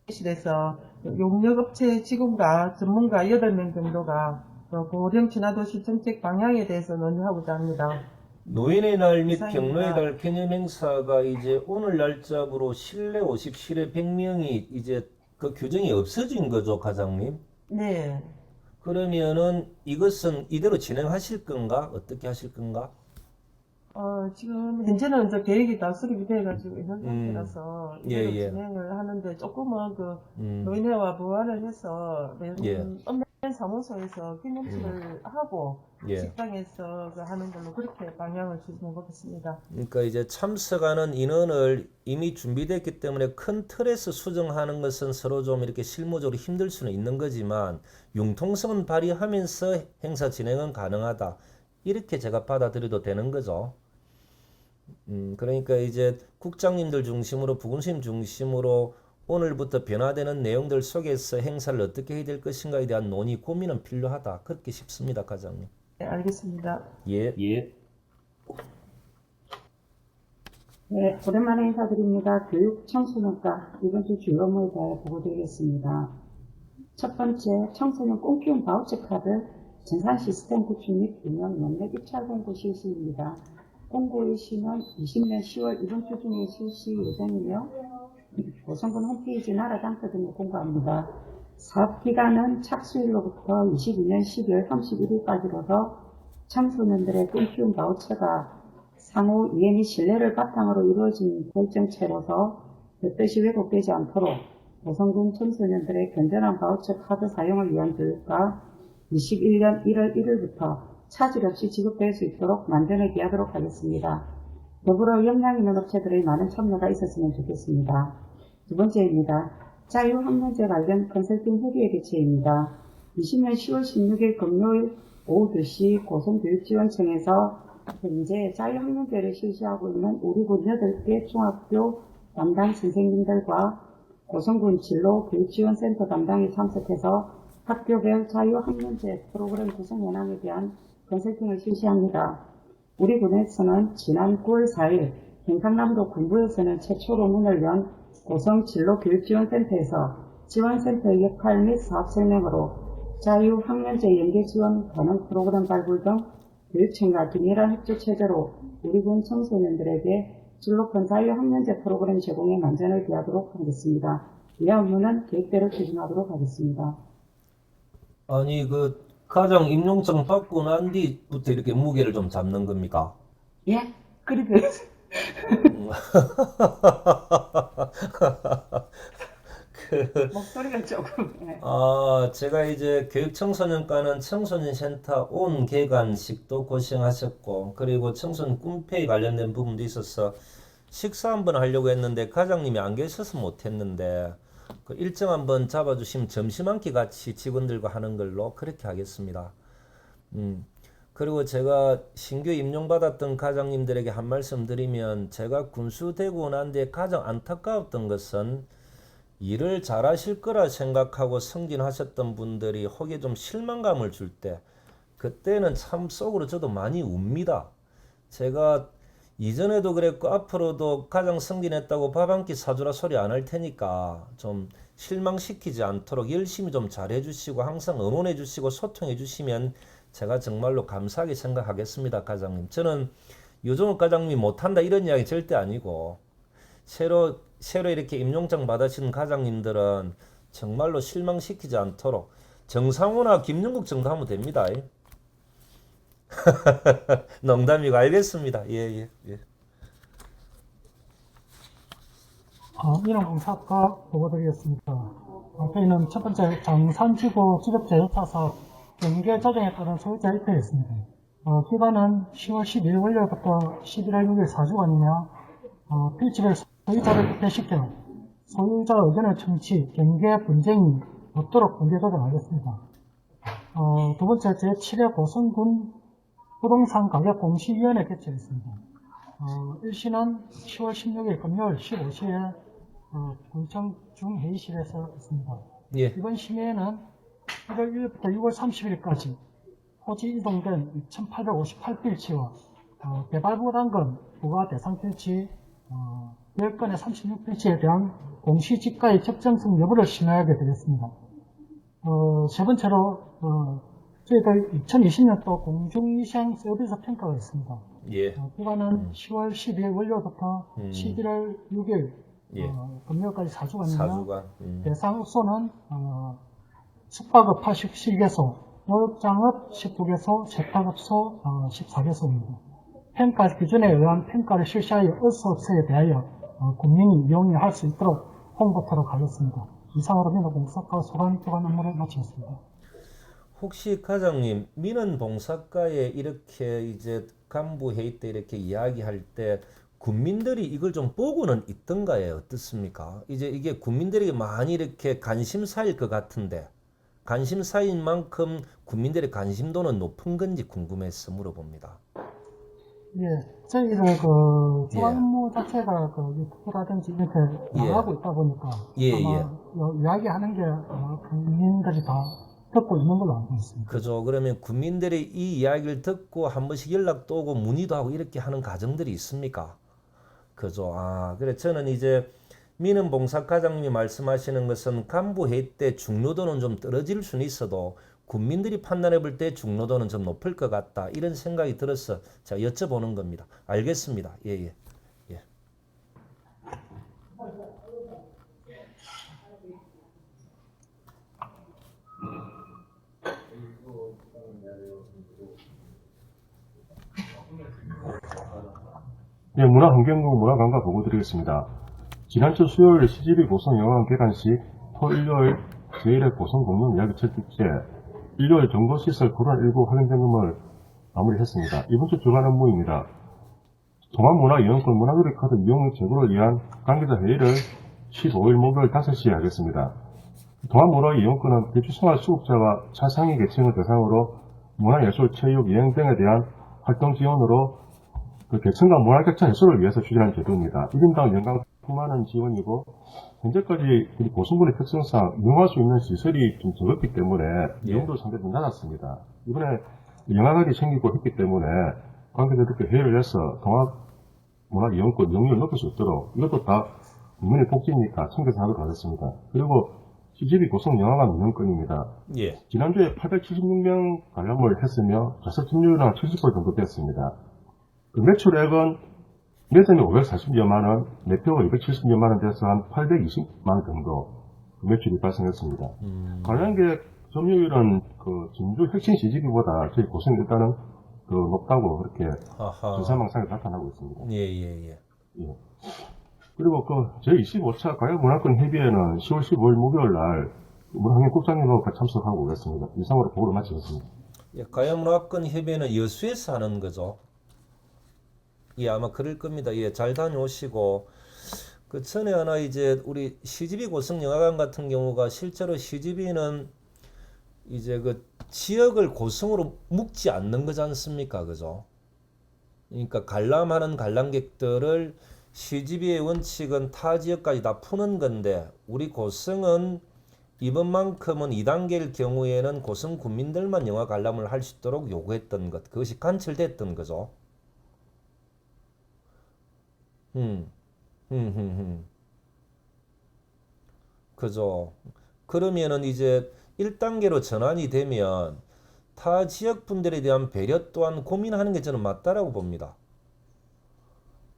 소실에서 용역업체 직원과 전문가 8명 정도가 고령천하도시 정책 방향에 대해서 논의하고자 합니다. 노인의 날 및 이상입니다. 경로의 달 기념 행사가 이제 오늘 날짜로 실내 50, 실외 100명이 이제 그 규정이 없어진 거죠, 과장님? 네. 그러면은 이것은 이대로 진행하실 건가? 어떻게 하실 건가? 지금 현재는 이제 계획이 다 수립이 돼가지고 있는 상태라서 이대로 예. 진행을 하는데 조금은 음. 노인회와 보완을 해서 예. 읍면 사무소에서 기념식을 하고 예. 식당에서 하는 걸로 그렇게 방향을 주시면 그러니까 이제 참석하는 인원을 이미 준비됐기 때문에 큰 틀에서 수정하는 것은 서로 좀 이렇게 실무적으로 힘들 수는 있는 거지만 융통성은 발휘하면서 행사 진행은 가능하다. 이렇게 제가 받아들여도 되는 거죠. 그러니까 이제 국장님들 중심으로 부군수님 중심으로 오늘부터 변화되는 내용들 속에서 행사를 어떻게 해야 될 것인가에 대한 논의, 고민은 필요하다. 그렇게 싶습니다, 과장님. 네, 알겠습니다. 예. 네, 오랜만에 인사드립니다. 교육 청소년과 이번 주 주요 업무에 대해 보고드리겠습니다. 첫 번째, 청소년 꿈키움 바우처 카드 전산 시스템 구축 및 운영 연력 입찰 공고 실시입니다. 공고 일시는 20년 10월 이번 주 중에 실시 예정이며 고성군 홈페이지 나라장터 등에 공고합니다. 사업기간은 착수일로부터 22년 12월 31일까지로서 청소년들의 꿈키움 바우처가 상호 이해 및 신뢰를 바탕으로 이루어진 결정체로서 뜻이 왜곡되지 않도록 고성군 청소년들의 건전한 바우처 카드 사용을 위한 교육과 21년 1월 1일부터 차질 없이 지급될 수 있도록 만전을 기하도록 하겠습니다. 더불어 역량 있는 업체들의 많은 참여가 있었으면 좋겠습니다. 두 번째입니다. 자유학년제 관련 컨설팅 협의회 개최입니다. 20년 10월 16일 금요일 오후 2시 고성교육지원청에서 현재 자유학년제를 실시하고 있는 우리군 8개 중학교 담당 선생님들과 고성군 진로교육지원센터 담당이 참석해서 학교별 자유학년제 프로그램 구성 현황에 대한 컨설팅을 실시합니다. 우리 군에서는 지난 9월 4일 경상남도 군부에서는 최초로 문을 연 고성 진로교육지원센터에서 지원센터의 역할 및 사업 설명으로 자유학년제 연계 지원 가능 프로그램 발굴 등 교육청과 긴밀한 협조 체제로 우리 군 청소년들에게 질 높은 자유학년제 프로그램 제공에 만전을 기하도록 하겠습니다. 이 업무는 계획대로 추진하도록 하겠습니다. 아니 그 가장 임용장 받고 난 뒤부터 이렇게 무게를 좀 잡는 겁니까? 예? 그렇게 목소리가 조금 제가 이제 교육청소년과는 청소년센터 온 개관식도 고생하셨고 그리고 청소년 꿈페이 관련된 부분도 있어서 식사 한번 하려고 했는데 과장님이 안 계셔서 못했는데 그 일정 한번 잡아주시면 점심 한 끼 같이 직원들과 하는 걸로 그렇게 하겠습니다. 그리고 제가 신규 임용받았던 과장님들에게 한 말씀 드리면 제가 군수되고 난 뒤에 가장 안타까웠던 것은 일을 잘하실 거라 생각하고 승진하셨던 분들이 혹에 좀 실망감을 줄 때 그때는 참 속으로 저도 많이 웁니다. 제가 이전에도 그랬고 앞으로도 가장 승진했다고 밥 한 끼 사주라 소리 안 할 테니까 좀 실망시키지 않도록 열심히 좀 잘해주시고 항상 응원해주시고 소통해주시면 제가 정말로 감사하게 생각하겠습니다, 과장님. 저는 유종욱 과장님이 못한다 이런 이야기 절대 아니고 새로 이렇게 임용장 받으신 과장님들은 정말로 실망시키지 않도록 정상호나 김영국 정도 하면 됩니다. 농담이고 알겠습니다. 예. 민원공사과 보고드리겠습니다. 저희는 첫 번째 장산지구 지적제조차 사업 경계 조정에 따른 소유자 입회였습니다. 기간은 10월 12일 월요일부터 11월 6일 4주간이며 필지별 소유자를 입회시켜 소유자 의견을 청취, 경계 분쟁이 없도록 경계 조정하겠습니다. 두 번째 제7회 고성군 부동산 가격 공시위원회 개최했습니다. 1시는 10월 16일 금요일 15시에 군청 중회의실에서 했습니다. 예. 이번 심의회는 1월 1일부터 6월 30일까지 토지 이동된 2,858필지와 개발부담금 부과 대상 필지 10건의 36필지에 대한 공시지가의 적정성 여부를 심의하게 되겠습니다. 세 번째로 저희들 2020년도 공중위생 서비스 평가가 있습니다. 예. 기간은 10월 12일 월요일부터 11월 6일 예. 금요일까지 4주간이며 4주간. 대상 업소는 숙박업 80실개소, 목장업 19개소, 세탁업소 14개소입니다. 평가 기준에 의한 평가를 실시하여 업소에 대하여 국민이 이용할 수 있도록 홍보토록 하겠습니다. 이상으로 민원공사과 소관 교관 업무를 마치겠습니다. 혹시 과장님 민원봉사과에 이렇게 이제 간부 회의 때 이렇게 이야기할 때 국민들이 이걸 좀 보고는 있던가요? 어떻습니까? 이제 이게 국민들에게 많이 이렇게 관심사일 것 같은데 관심사인 만큼 국민들의 관심도는 높은 건지 궁금해서 물어봅니다. 예, 저희들 교관 업무 자체가 유튜브라든지 이렇게 나가고 있다 보니까 아마 이야기하는 게 국민들이 다 듣고 있는 걸로 알고 있습니다. 그죠. 그러면 국민들이 이 이야기를 듣고 한 번씩 연락도 오고 문의도 하고 이렇게 하는 가정들이 있습니까? 그죠. 그래 저는 이제 민원봉사과장님이 말씀하시는 것은 간부회의 때 중요도는 좀 떨어질 수는 있어도 국민들이 판단해 볼 때 중요도는 좀 높을 것 같다 이런 생각이 들어서 제가 여쭤보는 겁니다. 알겠습니다. 예. 네, 문화환경부 문화관과 보고 드리겠습니다. 지난주 수요일 CGV 고성 영화관 개관 시 일요일 제1회 고성 공영 이야기 첫 축제 일요일 정보시설 코로나19 확인 점검을 마무리했습니다. 이번 주 주간 업무입니다. 동안문화이용권 문화교류카드 이용 제도를 위한 관계자 회의를 15일 목요일 5시에 하겠습니다. 동안문화이용권은 대출생활 수급자와 차상위 계층을 대상으로 문화예술, 체육, 여행 등에 대한 활동 지원으로 그 계층과 문화격차 해소를 위해서 추진한 제도입니다. 1인당 연간 9만원 지원이고 현재까지 우리 고성군의 특성상 이용할 수 있는 시설이 좀 적었기 때문에 이용도 상당히 낮았습니다. 이번에 영화관이 생기고 했기 때문에 관계자들께 회의를 해서 동학문화이용권 이용률을 높일 수 있도록 이것도 다 국민의 복지니까 챙겨서 하도록 하겠습니다. 그리고 CGV 고성 영화관 운영권입니다. 예. 지난주에 876명 관람을 했으며 좌석 점유율은 70% 정도 됐습니다. 그 매출액은 매점이 540여만원, 매표가 270여만원 돼서 한 820만원 정도 그 매출이 발생했습니다. 관람객 점유율은 그 진주 혁신 CGV보다 저희 고성이 일단은 그 높다고 그렇게 전산망상에 나타나고 있습니다. 예. 그리고 그 제25차 가요문화권 협의회는 10월 15일 목요일 날 문화환경국장님하고 같이 참석하고 오겠습니다. 이상으로 보고를 마치겠습니다. 예, 가요문화권 협의회는 여수에서 하는 거죠. 예, 아마 그럴 겁니다. 예, 잘 다녀오시고. 그 전에 하나 이제 우리 CGV 고성영화관 같은 경우가 실제로 CGV는 이제 그 지역을 고성으로 묶지 않는 거지 않습니까? 그죠? 그러니까 관람하는 관람객들을 CGV의 원칙은 타 지역까지 다 푸는 건데 우리 고성은 이번만큼은 2단계일 경우에는 고성 군민들만 영화 관람을 할 수 있도록 요구했던 것, 그것이 관철됐던 거죠. 그죠. 그러면은 이제 1단계로 전환이 되면 타 지역 분들에 대한 배려 또한 고민하는 게 저는 맞다라고 봅니다.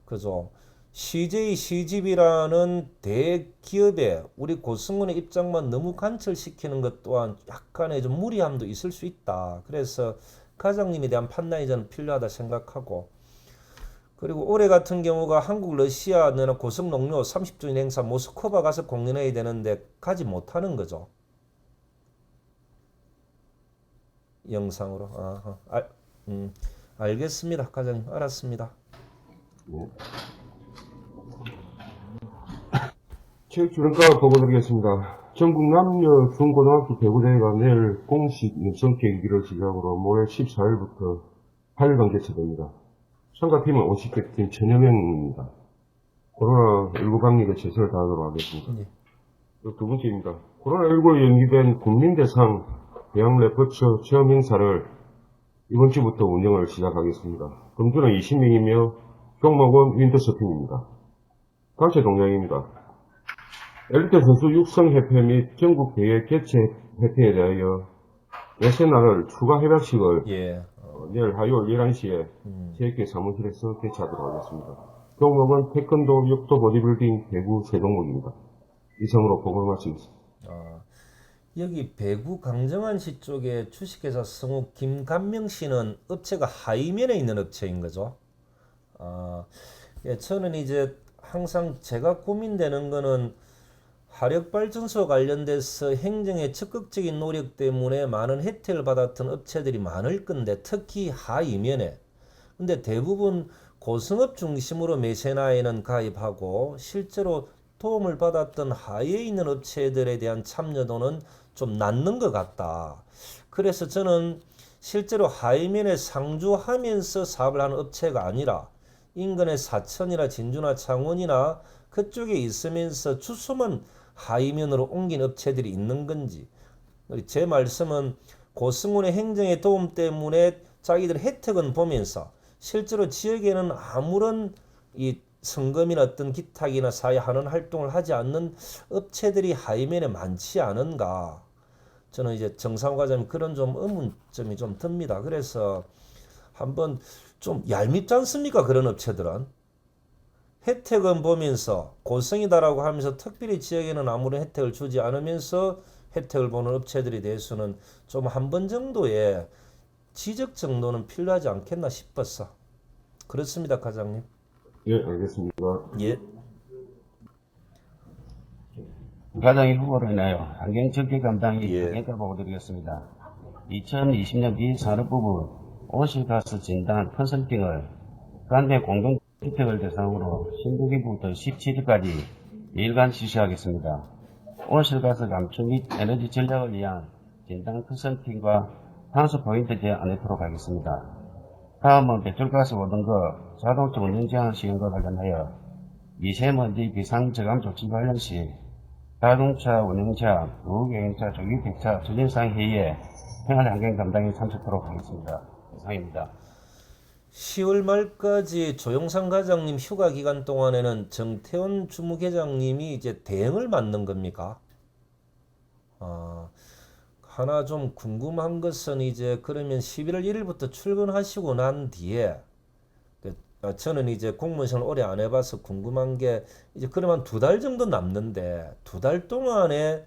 그죠. CJ, CGV라는 대기업에 우리 고승군의 입장만 너무 관철시키는 것 또한 약간의 좀 무리함도 있을 수 있다. 그래서 과장님에 대한 판단이 저는 필요하다 생각하고, 그리고 올해 같은 경우가 한국 러시아 고성 농료 30주년 행사 모스크바 가서 공연해야 되는데 가지 못하는 거죠. 영상으로. 알겠습니다. 과장님 알았습니다. 네. 체육주름가 보고드리겠습니다. 전국 남녀 중고등학교 배구대회가 내일 공식 육성 경기를 시작으로 모레 14일부터 8일간 개최됩니다. 참가팀은 50개 팀 1000여 명입니다. 코로나19 방역에 최선을 다하도록 하겠습니다. 네. 두 번째입니다. 코로나19로 연기된 국민대상 대학 래퍼처 체험 행사를 이번 주부터 운영을 시작하겠습니다. 금주는 20명이며 종목은 윈터서핑입니다. 단체 동향입니다. 엘리트 선수 육성협회 및 전국 대회 개최 협회에 대하여 넷째 날을 추가 협약식을 내일 화요일 11시에 체육회 사무실에서 개최하도록 하겠습니다. 종목은 태권도, 육도, 보디빌딩, 배구 세 종목입니다. 이상으로 보고를 마치겠습니다. 여기 배구 강정환 씨 쪽에 주식회사 성우 김간명 씨는 업체가 하이면에 있는 업체인 거죠. 저는 이제 항상 제가 고민되는 거는 화력발전소 관련돼서 행정의 적극적인 노력 때문에 많은 혜택을 받았던 업체들이 많을 건데, 특히 하이면에. 근데 대부분 고성업 중심으로 매세나에는 가입하고 실제로 도움을 받았던 하위에 있는 업체들에 대한 참여도는 좀 낮는 것 같다. 그래서 저는 실제로 하이면에 상주하면서 사업을 하는 업체가 아니라 인근의 사천이나 진주나 창원이나 그쪽에 있으면서 주소만 하이면으로 옮긴 업체들이 있는 건지, 제 말씀은 고승군의 행정의 도움 때문에 자기들 혜택은 보면서 실제로 지역에는 아무런 이 성금이나 어떤 기탁이나 사회하는 활동을 하지 않는 업체들이 하이면에 많지 않은가. 저는 이제 정상호 과장님 그런 좀 의문점이 좀 듭니다. 그래서 한번 좀 얄밉지 않습니까? 그런 업체들은. 혜택은 보면서 고성이다라고 하면서 특별히 지역에는 아무런 혜택을 주지 않으면서 혜택을 보는 업체들에 대해서는 좀 한 번 정도의 지적 정도는 필요하지 않겠나 싶었어. 그렇습니다, 과장님. 예, 알겠습니다. 예. 과장님 후보로 인하여 환경정책 담당이 예. 경영과 보고드리겠습니다. 2020년 이 산업부문 온실가스 진단 컨설팅을 관내 공동주택을 대상으로 16일부터 17일까지 2일간 실시하겠습니다. 온실가스 감축 및 에너지 전략을 위한 진단 컨설팅과 탄소 포인트 제한 안내토록 하겠습니다. 다음은 배출가스 5등급 자동차 운전 제한 시행과 관련하여 미세먼지 비상저감 조치 관련 시 자동차 운행자, 무경차, 조기택차 전진상 회의에 생활환경 담당이 참석하도록 하겠습니다. 이상입니다. 10월 말까지 조영상 과장님 휴가 기간 동안에는 정태원 주무계장님이 이제 대행을 맡는 겁니까? 하나 좀 궁금한 것은 이제 그러면 11월 1일부터 출근하시고 난 뒤에 저는 이제 공무원 생활 오래 안 해봐서 궁금한 게 이제 그러면 2달 정도 남는데 2달 동안에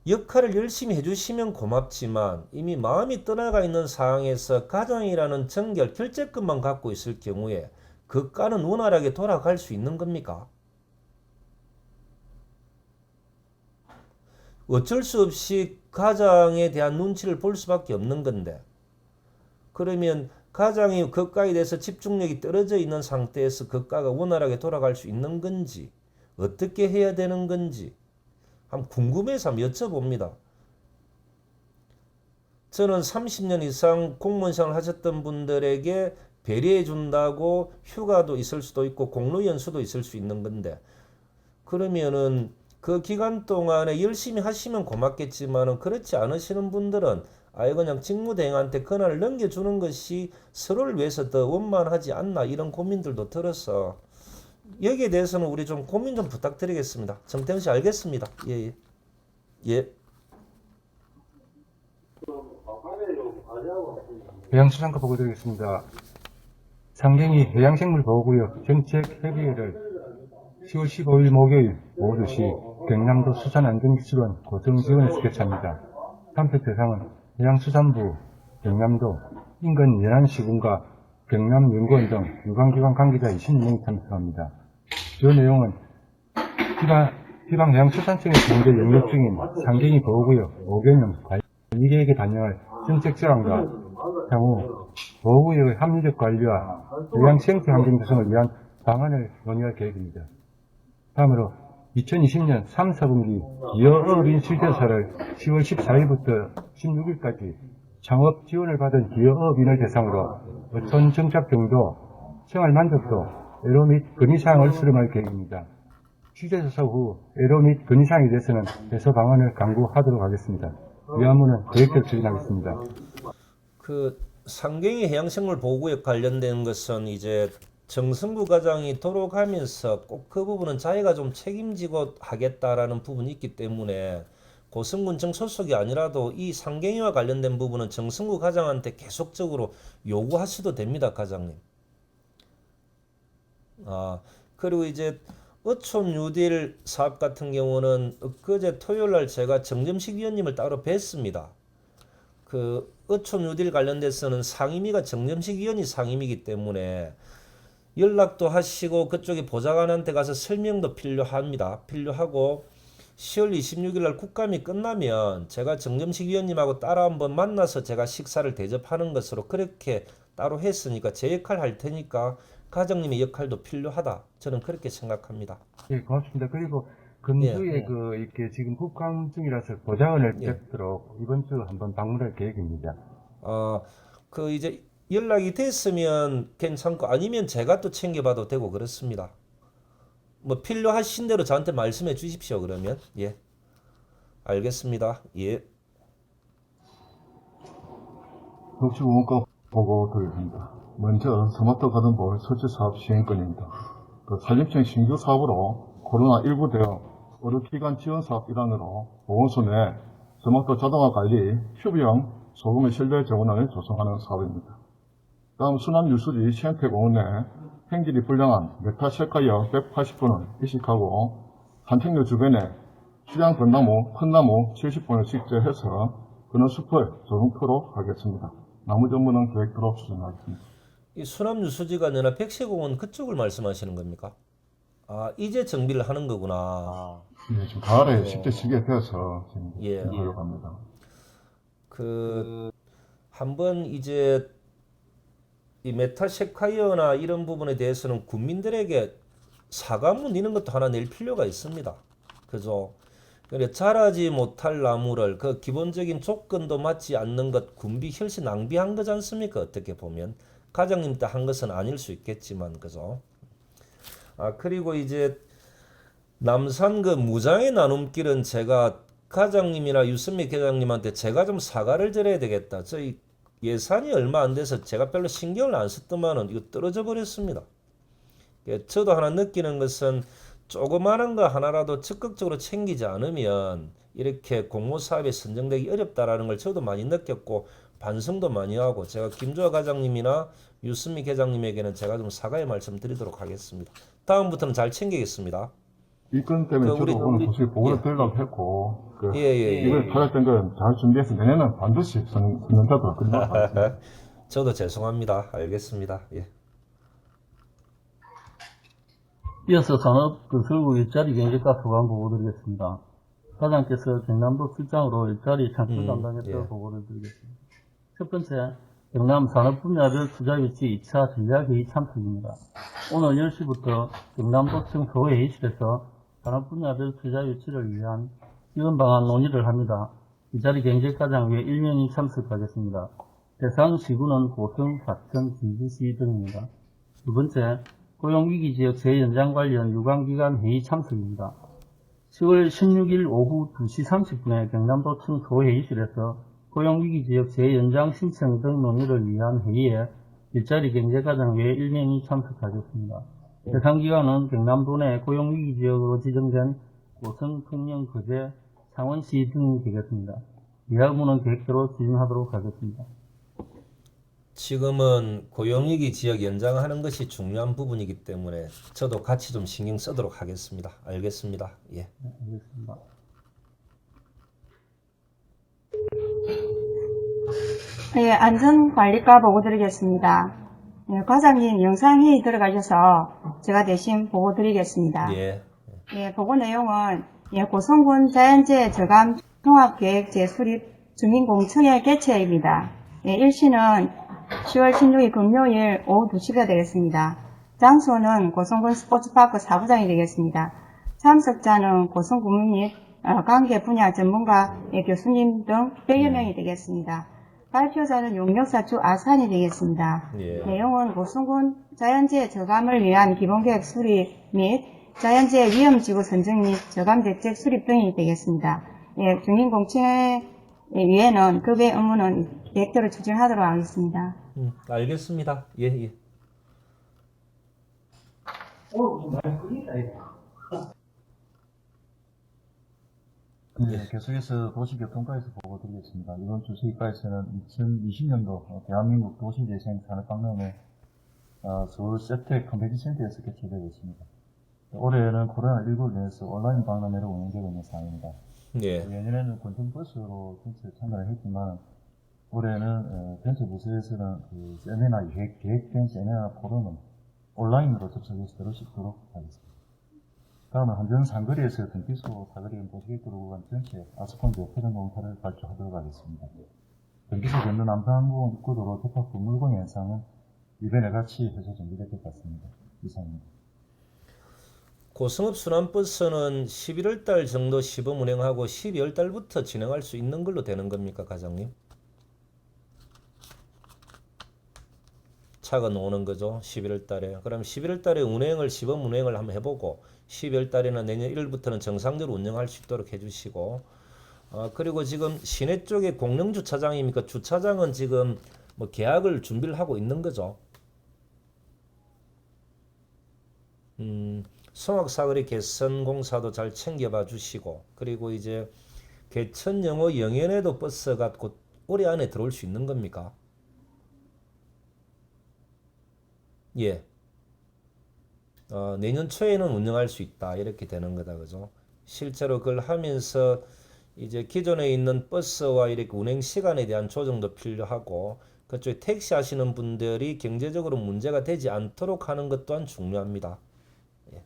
역할을 열심히 해주시면 고맙지만 이미 마음이 떠나가 있는 상황에서 가장이라는 정결 결재권만 갖고 있을 경우에 그 과는 원활하게 돌아갈 수 있는 겁니까? 어쩔 수 없이 가장에 대한 눈치를 볼 수밖에 없는 건데, 그러면 가장이 그 과에 대해서 집중력이 떨어져 있는 상태에서 그 과가 원활하게 돌아갈 수 있는 건지 어떻게 해야 되는 건지 한번 궁금해서 한번 여쭤봅니다. 저는 30년 이상 공무원 생활을 하셨던 분들에게 배려해 준다고 휴가도 있을 수도 있고 공로 연수도 있을 수 있는 건데, 그러면은 그 기간 동안에 열심히 하시면 고맙겠지만은 그렇지 않으시는 분들은 아예 그냥 직무대행한테 권한을 넘겨주는 것이 서로를 위해서 더 원만하지 않나 이런 고민들도 들어서 여기에 대해서는 우리 좀 고민 좀 부탁드리겠습니다. 정태현 씨 알겠습니다. 예. 해양수산과 보고드리겠습니다. 상경이 해양생물보호구역 정책협의회를 10월 15일 목요일 오후 2시 경남도 수산안전기술원 고성지원에서 개최합니다. 참석 대상은 해양수산부, 경남도, 인근 연안시군과 경남연구원 등 유관기관 관계자 20명이 참석합니다. 주요 내용은 지방해양수산청의 경제 영역 중인 상경이 보호구역 5개년 관리계획에 반영할 정책 제안과 향후 보호구역의 합리적 관리와 해양 생태 환경 조성을 위한 방안을 논의할 계획입니다. 다음으로 2020년 3, 4분기 기여업인 실태조사를 10월 14일부터 16일까지 창업 지원을 받은 기여업인을 대상으로 어촌 정착 정도, 생활 만족도, 애로 및 건의사항을 수렴할 계획입니다. 실태조사 후 애로 및 건의사항에 대해서는 해소 방안을 강구하도록 하겠습니다. 이 안무는 계획대로 추진하겠습니다. 그 상경이 해양생물 보호구역 관련된 것은 이제 정승구 과장이 돌아가면서 꼭 그 부분은 자기가 좀 책임지고 하겠다라는 부분이 있기 때문에 고성군청 소속이 아니라도 이 상경이와 관련된 부분은 정승구 과장한테 계속적으로 요구하셔도 됩니다, 과장님. 그리고 이제 어촌 뉴딜 사업 같은 경우는 엊그제 토요일날 제가 정점식 위원님을 따로 뵀습니다. 그 어촌 뉴딜 관련돼서는 상임위가 정점식 위원이 상임이기 때문에 연락도 하시고 그쪽에 보좌관한테 가서 설명도 필요하고 10월 26일 날 국감이 끝나면 제가 정점식 위원님하고 따로 한번 만나서 제가 식사를 대접하는 것으로 그렇게 따로 했으니까 제 역할 할 테니까 과장님의 역할도 필요하다. 저는 그렇게 생각합니다. 예, 고맙습니다. 그리고 금주에 이렇게 지금 국감 중이라서 보좌관을 뵙도록 이번 주 한번 방문할 계획입니다. 이제 연락이 됐으면 괜찮고 아니면 제가 또 챙겨봐도 되고 그렇습니다. 뭐 필요하신 대로 저한테 말씀해 주십시오. 그러면 예, 알겠습니다. 예. 녹지공원과 보고 드립니다. 먼저 스마트 가든볼 설치 사업 시행권입니다. 산림청 신규 사업으로 코로나19 대응 의료기관 지원 사업 일환으로 보건소 내 스마트 자동화 관리 큐브형 소금의 실내 정원을 조성하는 사업입니다. 다음 순환유수지 시행태공원 내 행질이 불량한 메타셰카이어 180분을 이식하고 산책로 주변에 수량 벚나무, 큰 나무 70분을 식재해서 그는 숲을 조성토록 하겠습니다. 나머지 업무는 계획대로 추진하겠습니다. 이 순환유수지가 아니라 백세공원 그쪽을 말씀하시는 겁니까? 이제 정비를 하는 거구나. 예, 지금 가을에 식재 시기에 되어서 지금 하려고 합니다. 한번 이제 이 메타세콰이어나 이런 부분에 대해서는 국민들에게 사과문 이런 것도 하나 낼 필요가 있습니다. 그죠? 그러니까 자라지 못할 나무를 그 기본적인 조건도 맞지 않는 것 군비 훨씬 낭비한 거지 않습니까? 어떻게 보면 과장님 때 한 것은 아닐 수 있겠지만 그죠? 그리고 이제 남산 그 무장의 나눔길은 제가 과장님이나 유선미 계장님한테 제가 좀 사과를 드려야 되겠다. 저희 예산이 얼마 안 돼서 제가 별로 신경을 안 썼더만은 이거 떨어져 버렸습니다. 저도 하나 느끼는 것은 조그마한 거 하나라도 적극적으로 챙기지 않으면 이렇게 공모 사업에 선정되기 어렵다라는 걸 저도 많이 느꼈고 반성도 많이 하고 제가 김조아 과장님이나 유승미 계장님에게는 제가 좀 사과의 말씀 드리도록 하겠습니다. 다음부터는 잘 챙기겠습니다. 이 건 때문에 저도 오늘 사실 보고를 드리려고 했고 이걸 받았던 건 잘 준비해서 내년은 반드시 선정되도록 끝나고 저도 죄송합니다. 알겠습니다. 예. 이어서 산업건설부 일자리 경제가 소관 보고 드리겠습니다. 과장께서 경남도 출장으로 일자리 창출 담당했다고 보고를 드리겠습니다. 첫 번째, 경남 산업분야별 투자유치 2차 전략회의 참석입니다. 오늘 10시부터 경남도청 소회의실에서 산업분야별 투자유치를 위한 지원 방안 논의를 합니다. 이 자리 경제과장 외 1명이 참석하겠습니다. 대상 시군은 고성, 사천, 진주시 등입니다. 두 번째, 고용위기지역 재연장 관련 유관기관 회의 참석입니다. 10월 16일 오후 2시 30분에 경남도청 소회의실에서 고용위기지역 재연장 신청 등 논의를 위한 회의에 일자리 경제과장 외 1명이 참석하셨습니다. 해당 기관은 경남도 내 고용위기지역으로 지정된 고성, 통영, 거제, 창원시 등이 되겠습니다. 이하 부분은 계획대로 추진하도록 하겠습니다. 지금은 고용위기 지역 연장하는 것이 중요한 부분이기 때문에 저도 같이 좀 신경 쓰도록 하겠습니다. 알겠습니다. 예. 네, 알겠습니다. 네, 안전관리과 보고 드리겠습니다. 네, 과장님 영상회의 들어가셔서 제가 대신 보고 드리겠습니다. 예. 예, 보고 내용은 고성군 자연재해 저감 통합계획 재수립 주민공청회 개최입니다. 예, 일시는 10월 16일 금요일 오후 2시가 되겠습니다. 장소는 고성군 스포츠파크 사부장이 되겠습니다. 참석자는 고성군 및 관계 분야 전문가, 교수님 등 100여 명이 되겠습니다. 발표자는 용역사 주 아산이 되겠습니다. 예. 내용은 고성군 자연재해 저감을 위한 기본계획 수립 및 자연재해 위험지구 선정 및 저감대책 수립 등이 되겠습니다. 예, 주민공청회 위에는 그 외 업무는 계획대로 추진하도록 하겠습니다. 알겠습니다. 예, 예. 네, 계속해서 도시교통과에서 보고 드리겠습니다. 이번 주 수의과에서는 2020년도 대한민국 도시재생 산업박람회 서울 세텍 컨벤션 센터에서 개최되고 있습니다. 올해는 코로나19로 인해서 온라인 박람회로 운영되고 있는 상황입니다. 예. 예년에는 권총버스로 전체 참여를 했지만 올해는 전체 부서에서는 그 세미나 계획된 세미나 포럼은 온라인으로 접속해서 들을 수 있도록 하겠습니다. 다음은 한전 상거리에서 등기소 사거리 도시계획도로 구간 전체 아스콘드 표준 공사를 발주하도록 하겠습니다. 등기소 전도 남산항공 입구도로 접합부 물공 현상은 이번에 같이 해서 정비될 것 같습니다. 이상입니다. 고성읍 순환버스는 11월 달 정도 시범 운행하고 12월 달부터 진행할 수 있는 걸로 되는 겁니까, 과장님? 차가 나오는 거죠, 11월 달에. 그럼 11월 달에 시범 운행을 한번 해보고 12월 달에는 내년 1월부터는 정상적으로 운영할 수 있도록 해주시고, 그리고 지금 시내 쪽에 공영 주차장입니까? 주차장은 지금 뭐 계약을 준비를 하고 있는 거죠. 성악사거리 개선 공사도 잘 챙겨봐 주시고, 그리고 이제 개천 영호 영연에도 버스가 곧 올해 안에 들어올 수 있는 겁니까? 예. 내년 초에는 운영할 수 있다, 이렇게 되는 거다, 그죠? 실제로 그걸 하면서 이제 기존에 있는 버스와 이렇게 운행 시간에 대한 조정도 필요하고, 그쪽에 택시 하시는 분들이 경제적으로 문제가 되지 않도록 하는 것 또한 중요합니다. 예.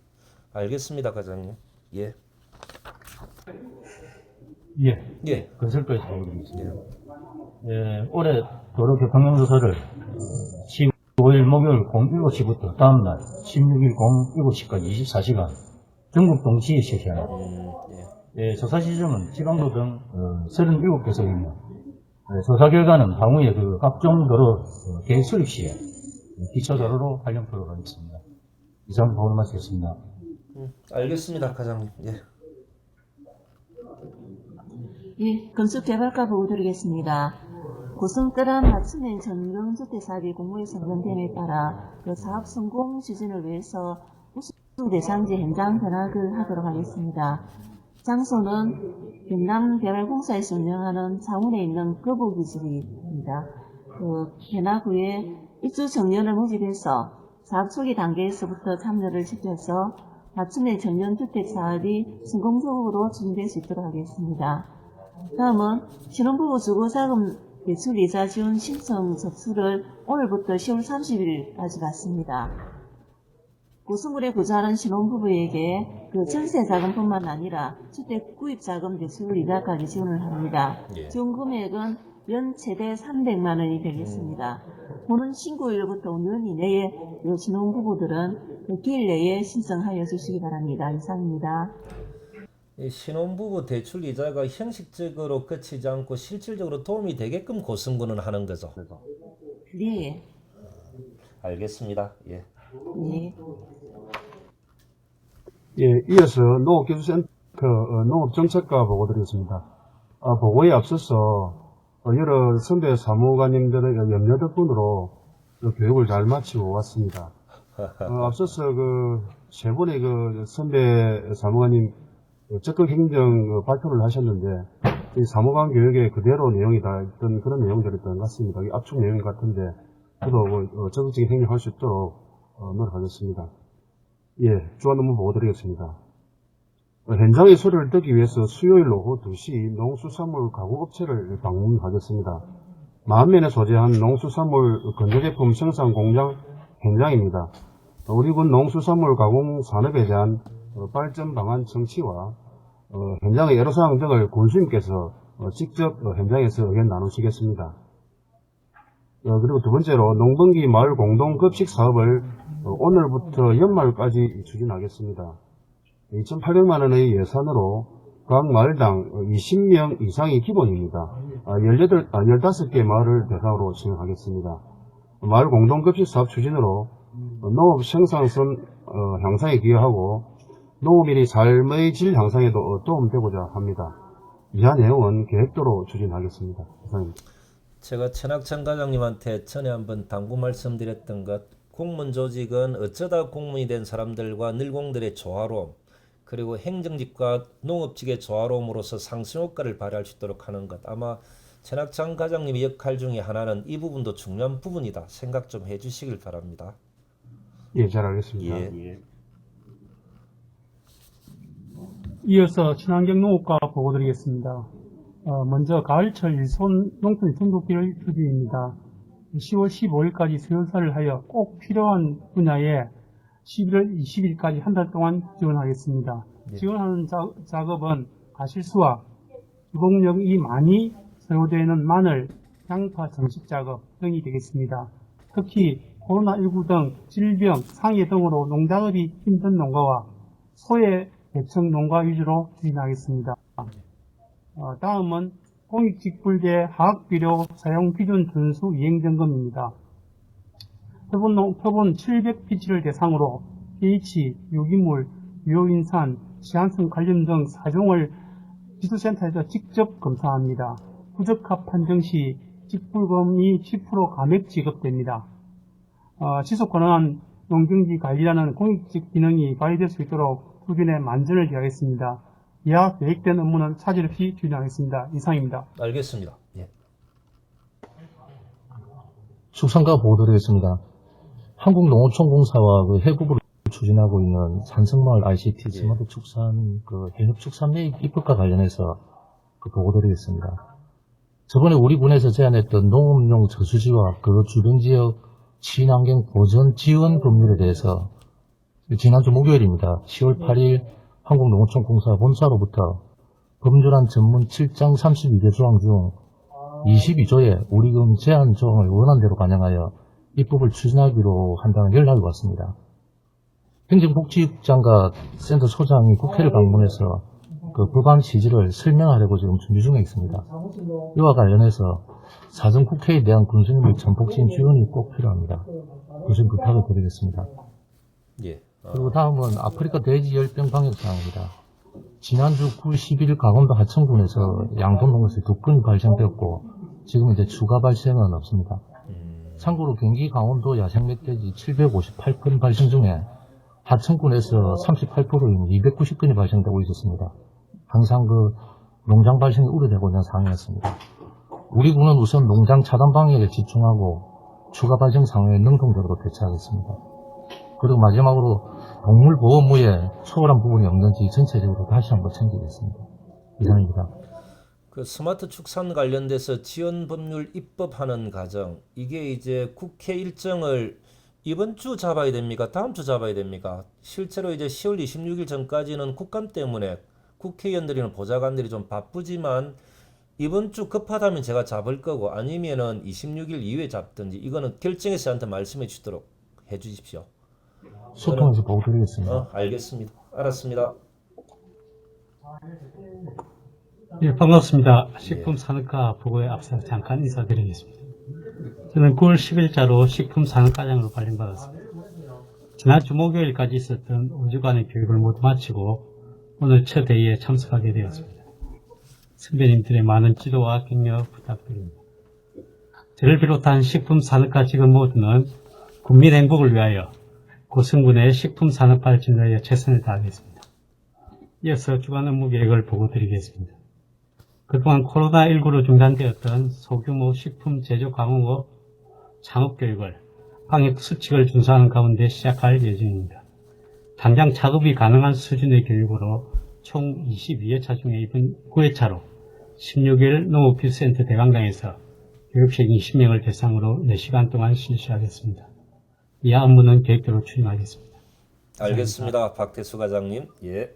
알겠습니다, 과장님. 예. 예. 예. 건설과에서 보여드리겠습니다. 예, 올해 도로교통명도서를 15일 목요일 07시부터 다음날 16일 07시까지 24시간 전국 동시에 실시합니다. 예, 조사 시점은 지방도 등 37개소입니다. 예, 조사 결과는 향후에 그 각종 도로 계획 수립 시에 기초도로로 활용토록 하겠습니다. 이상 보고 마치겠습니다. 알겠습니다, 과장님. 예. 예, 건축개발과 보고 드리겠습니다. 고성 떠란 맞춤형 전용주택사업이 공모에 선정됨에 따라 그 사업 성공 추진을 위해서 우수 대상지 현장 견학을 하도록 하겠습니다. 장소는 경남개발공사에서 운영하는 창원에 있는 거부기지입니다. 그 견학 후에 입주 청년을 모집해서 사업 초기 단계에서부터 참여를 시켜서 맞춤형 전용주택 사업이 성공적으로 추진될 수 있도록 하겠습니다. 다음은 신혼부부 주거자금 대출이자 지원 신청 접수를 오늘부터 10월 30일까지 받습니다. 고성군에 거주하는 신혼부부에게 그 전세자금뿐만 아니라 주택 구입자금 대출 이자까지 지원을 합니다. 예. 지원 금액은 연 최대 300만 원이 되겠습니다. 보는 신고일부터 5년 이내에 신혼부부들은 그 기일 내에 신청하여 주시기 바랍니다. 이상입니다. 이 신혼부부 대출 이자가 형식적으로 그치지 않고 실질적으로 도움이 되게끔 고성군은 하는 거죠. 네. 알겠습니다. 예. 네. 예, 이어서 농업기술센터 농업정책과 보고드리겠습니다. 보고에 앞서서 여러 선배 사무관님들의 염려 덕분으로 교육을 잘 마치고 왔습니다. 앞서서 세 분의 선배 사무관님 적극 행정 발표를 하셨는데 이 사무관 교육의 그대로 내용이 다 있던 그런 내용들이었던 것 같습니다. 이 압축 내용 같은데 저도 적극적인 행정할 수 있도록 노력하겠습니다. 주간 업무 보고드리겠습니다. 현장의 소리를 듣기 위해서 수요일 오후 2시 농수산물 가공업체를 방문하겠습니다. 40명에 소재한 농수산물 건조제품 생산 공장 현장입니다. 우리 군 농수산물 가공 산업에 대한 발전 방안 정치와 현장의 애로사항 등을 군수님께서 직접 현장에서 의견 나누시겠습니다. 그리고 두 번째로 농번기 마을 공동 급식 사업을 오늘부터 연말까지 추진하겠습니다. 2,800만 원의 예산으로 각 마을당 20명 이상이 기본입니다. 15개 마을을 대상으로 진행하겠습니다. 마을 공동 급식 사업 추진으로 농업 생산성 향상에 기여하고 농업인의 삶의 질 향상에도 도움되고자 합니다. 이하 내용은 계획대로 추진하겠습니다. 이상입니다. 제가 천학천 과장님한테 전에 한번 당부 말씀드렸던 것, 공무원 조직은 어쩌다 공무원이 된 사람들과 늘공들의 조화로움, 그리고 행정직과 농업직의 조화로움으로서 상승효과를 발휘할 수 있도록 하는 것. 아마 천학천 과장님의 역할 중에 하나는 이 부분도 중요한 부분이다 생각 좀 해주시길 바랍니다. 잘 알겠습니다. 이어서 친환경 농업과 보고드리겠습니다. 먼저 가을철 일손 농촌 전국기를 주기입니다. 10월 15일까지 수요사를 하여 꼭 필요한 분야에 11월 20일까지 한 달 동안 지원하겠습니다. 지원하는 작업은 가실수와 주공력이 많이 사용되어 있는 마늘, 양파 정식 작업 등이 되겠습니다. 특히 코로나19 등 질병, 상해 등으로 농작업이 힘든 농가와 소외 대청 농가 위주로 추진하겠습니다. 다음은 공익직불제 화학비료 사용 기준 준수 이행점검입니다. 표본 700피치를 대상으로 pH, 유기물, 유효인산, 시한성 관련 등 4종을 지수센터에서 직접 검사합니다. 부적합 판정 시 직불금이 10% 감액 지급됩니다. 지속 가능한 농경지 관리라는 공익직 기능이 발휘될 수 있도록 수준에 만전을 기하겠습니다. 이하 계획된 업무는 차질 없이 진행하겠습니다. 이상입니다. 알겠습니다. 축산과 보고드리겠습니다. 한국농업총공사와 해국으로 추진하고 있는 산성마을 ICT 스마트 축산 현업 축산 매입 입법과 관련해서 보고드리겠습니다. 저번에 우리 군에서 제안했던 농업용 저수지와 그 주변 지역 친환경 보전 지원 법률에 대해서 지난주 목요일입니다. 10월 8일 한국농업총공사 본사로부터 법률안 전문 7장 32개 조항 중 22조에 우리금 제한 조항을 원안대로 반영하여 입법을 추진하기로 한다는 연락이 왔습니다. 행정복지국장과 센터 소장이 국회를 방문해서 그 법안 취지를 설명하려고 지금 준비 중에 있습니다. 이와 관련해서 사전 국회에 대한 군수님의 전폭적인 지원이 꼭 필요합니다. 군수님 부탁을 드리겠습니다. 그리고 다음은 아프리카 돼지열병 방역사항입니다. 지난주 9월 11일 강원도 하천군에서 양손동에서 2건이 발생되었고 지금 이제 추가 발생은 없습니다. 참고로 경기 강원도 야생멧돼지 758건 발생 중에 하천군에서 38%인 290건이 발생되고 있었습니다. 항상 농장 발생이 우려되고 있는 상황이었습니다. 우리 군은 우선 농장 차단 방역에 집중하고 추가 발생 상황에 능동적으로 대처하겠습니다. 그리고 마지막으로 동물 보호무에 소홀한 부분이 없는지 전체적으로 다시 한번 챙기겠습니다. 이상입니다. 그 스마트 축산 관련돼서 지원 법률 입법하는 과정, 이게 이제 국회 일정을 이번 주 잡아야 됩니까? 다음 주 잡아야 됩니까? 실제로 이제 10월 26일 전까지는 국감 때문에 국회의원들이나 보좌관들이 좀 바쁘지만 이번 주 급하다면 제가 잡을 거고 아니면은 26일 이후에 잡든지 이거는 결정해서 저한테 말씀해 주도록 해 주십시오. 소통해서 보고 드리겠습니다. 알겠습니다. 알았습니다. 반갑습니다. 식품산업과 보고에 앞서 잠깐 인사드리겠습니다. 저는 9월 10일자로 식품산업과장으로 발령받았습니다. 지난주 목요일까지 있었던 5주간의 교육을 모두 마치고 오늘 첫 회의에 참석하게 되었습니다. 선배님들의 많은 지도와 격려 부탁드립니다. 저를 비롯한 식품산업가 직원 모두는 국민 행복을 위하여 고성군의 식품산업 발전을 위해 최선을 다하겠습니다. 이어서 주간 업무 계획을 보고드리겠습니다. 그동안 코로나19로 중단되었던 소규모 식품 제조 강공업 창업 교육을 방역 수칙을 준수하는 가운데 시작할 예정입니다. 당장 작업이 가능한 수준의 교육으로 총 22회차 중에 이번 9회차로 16일 농업기술센터 대강당에서 교육생 20명을 대상으로 4시간 동안 실시하겠습니다. 이하 업무는 계획대로 추진하겠습니다. 알겠습니다. 박태수 과장님. 예.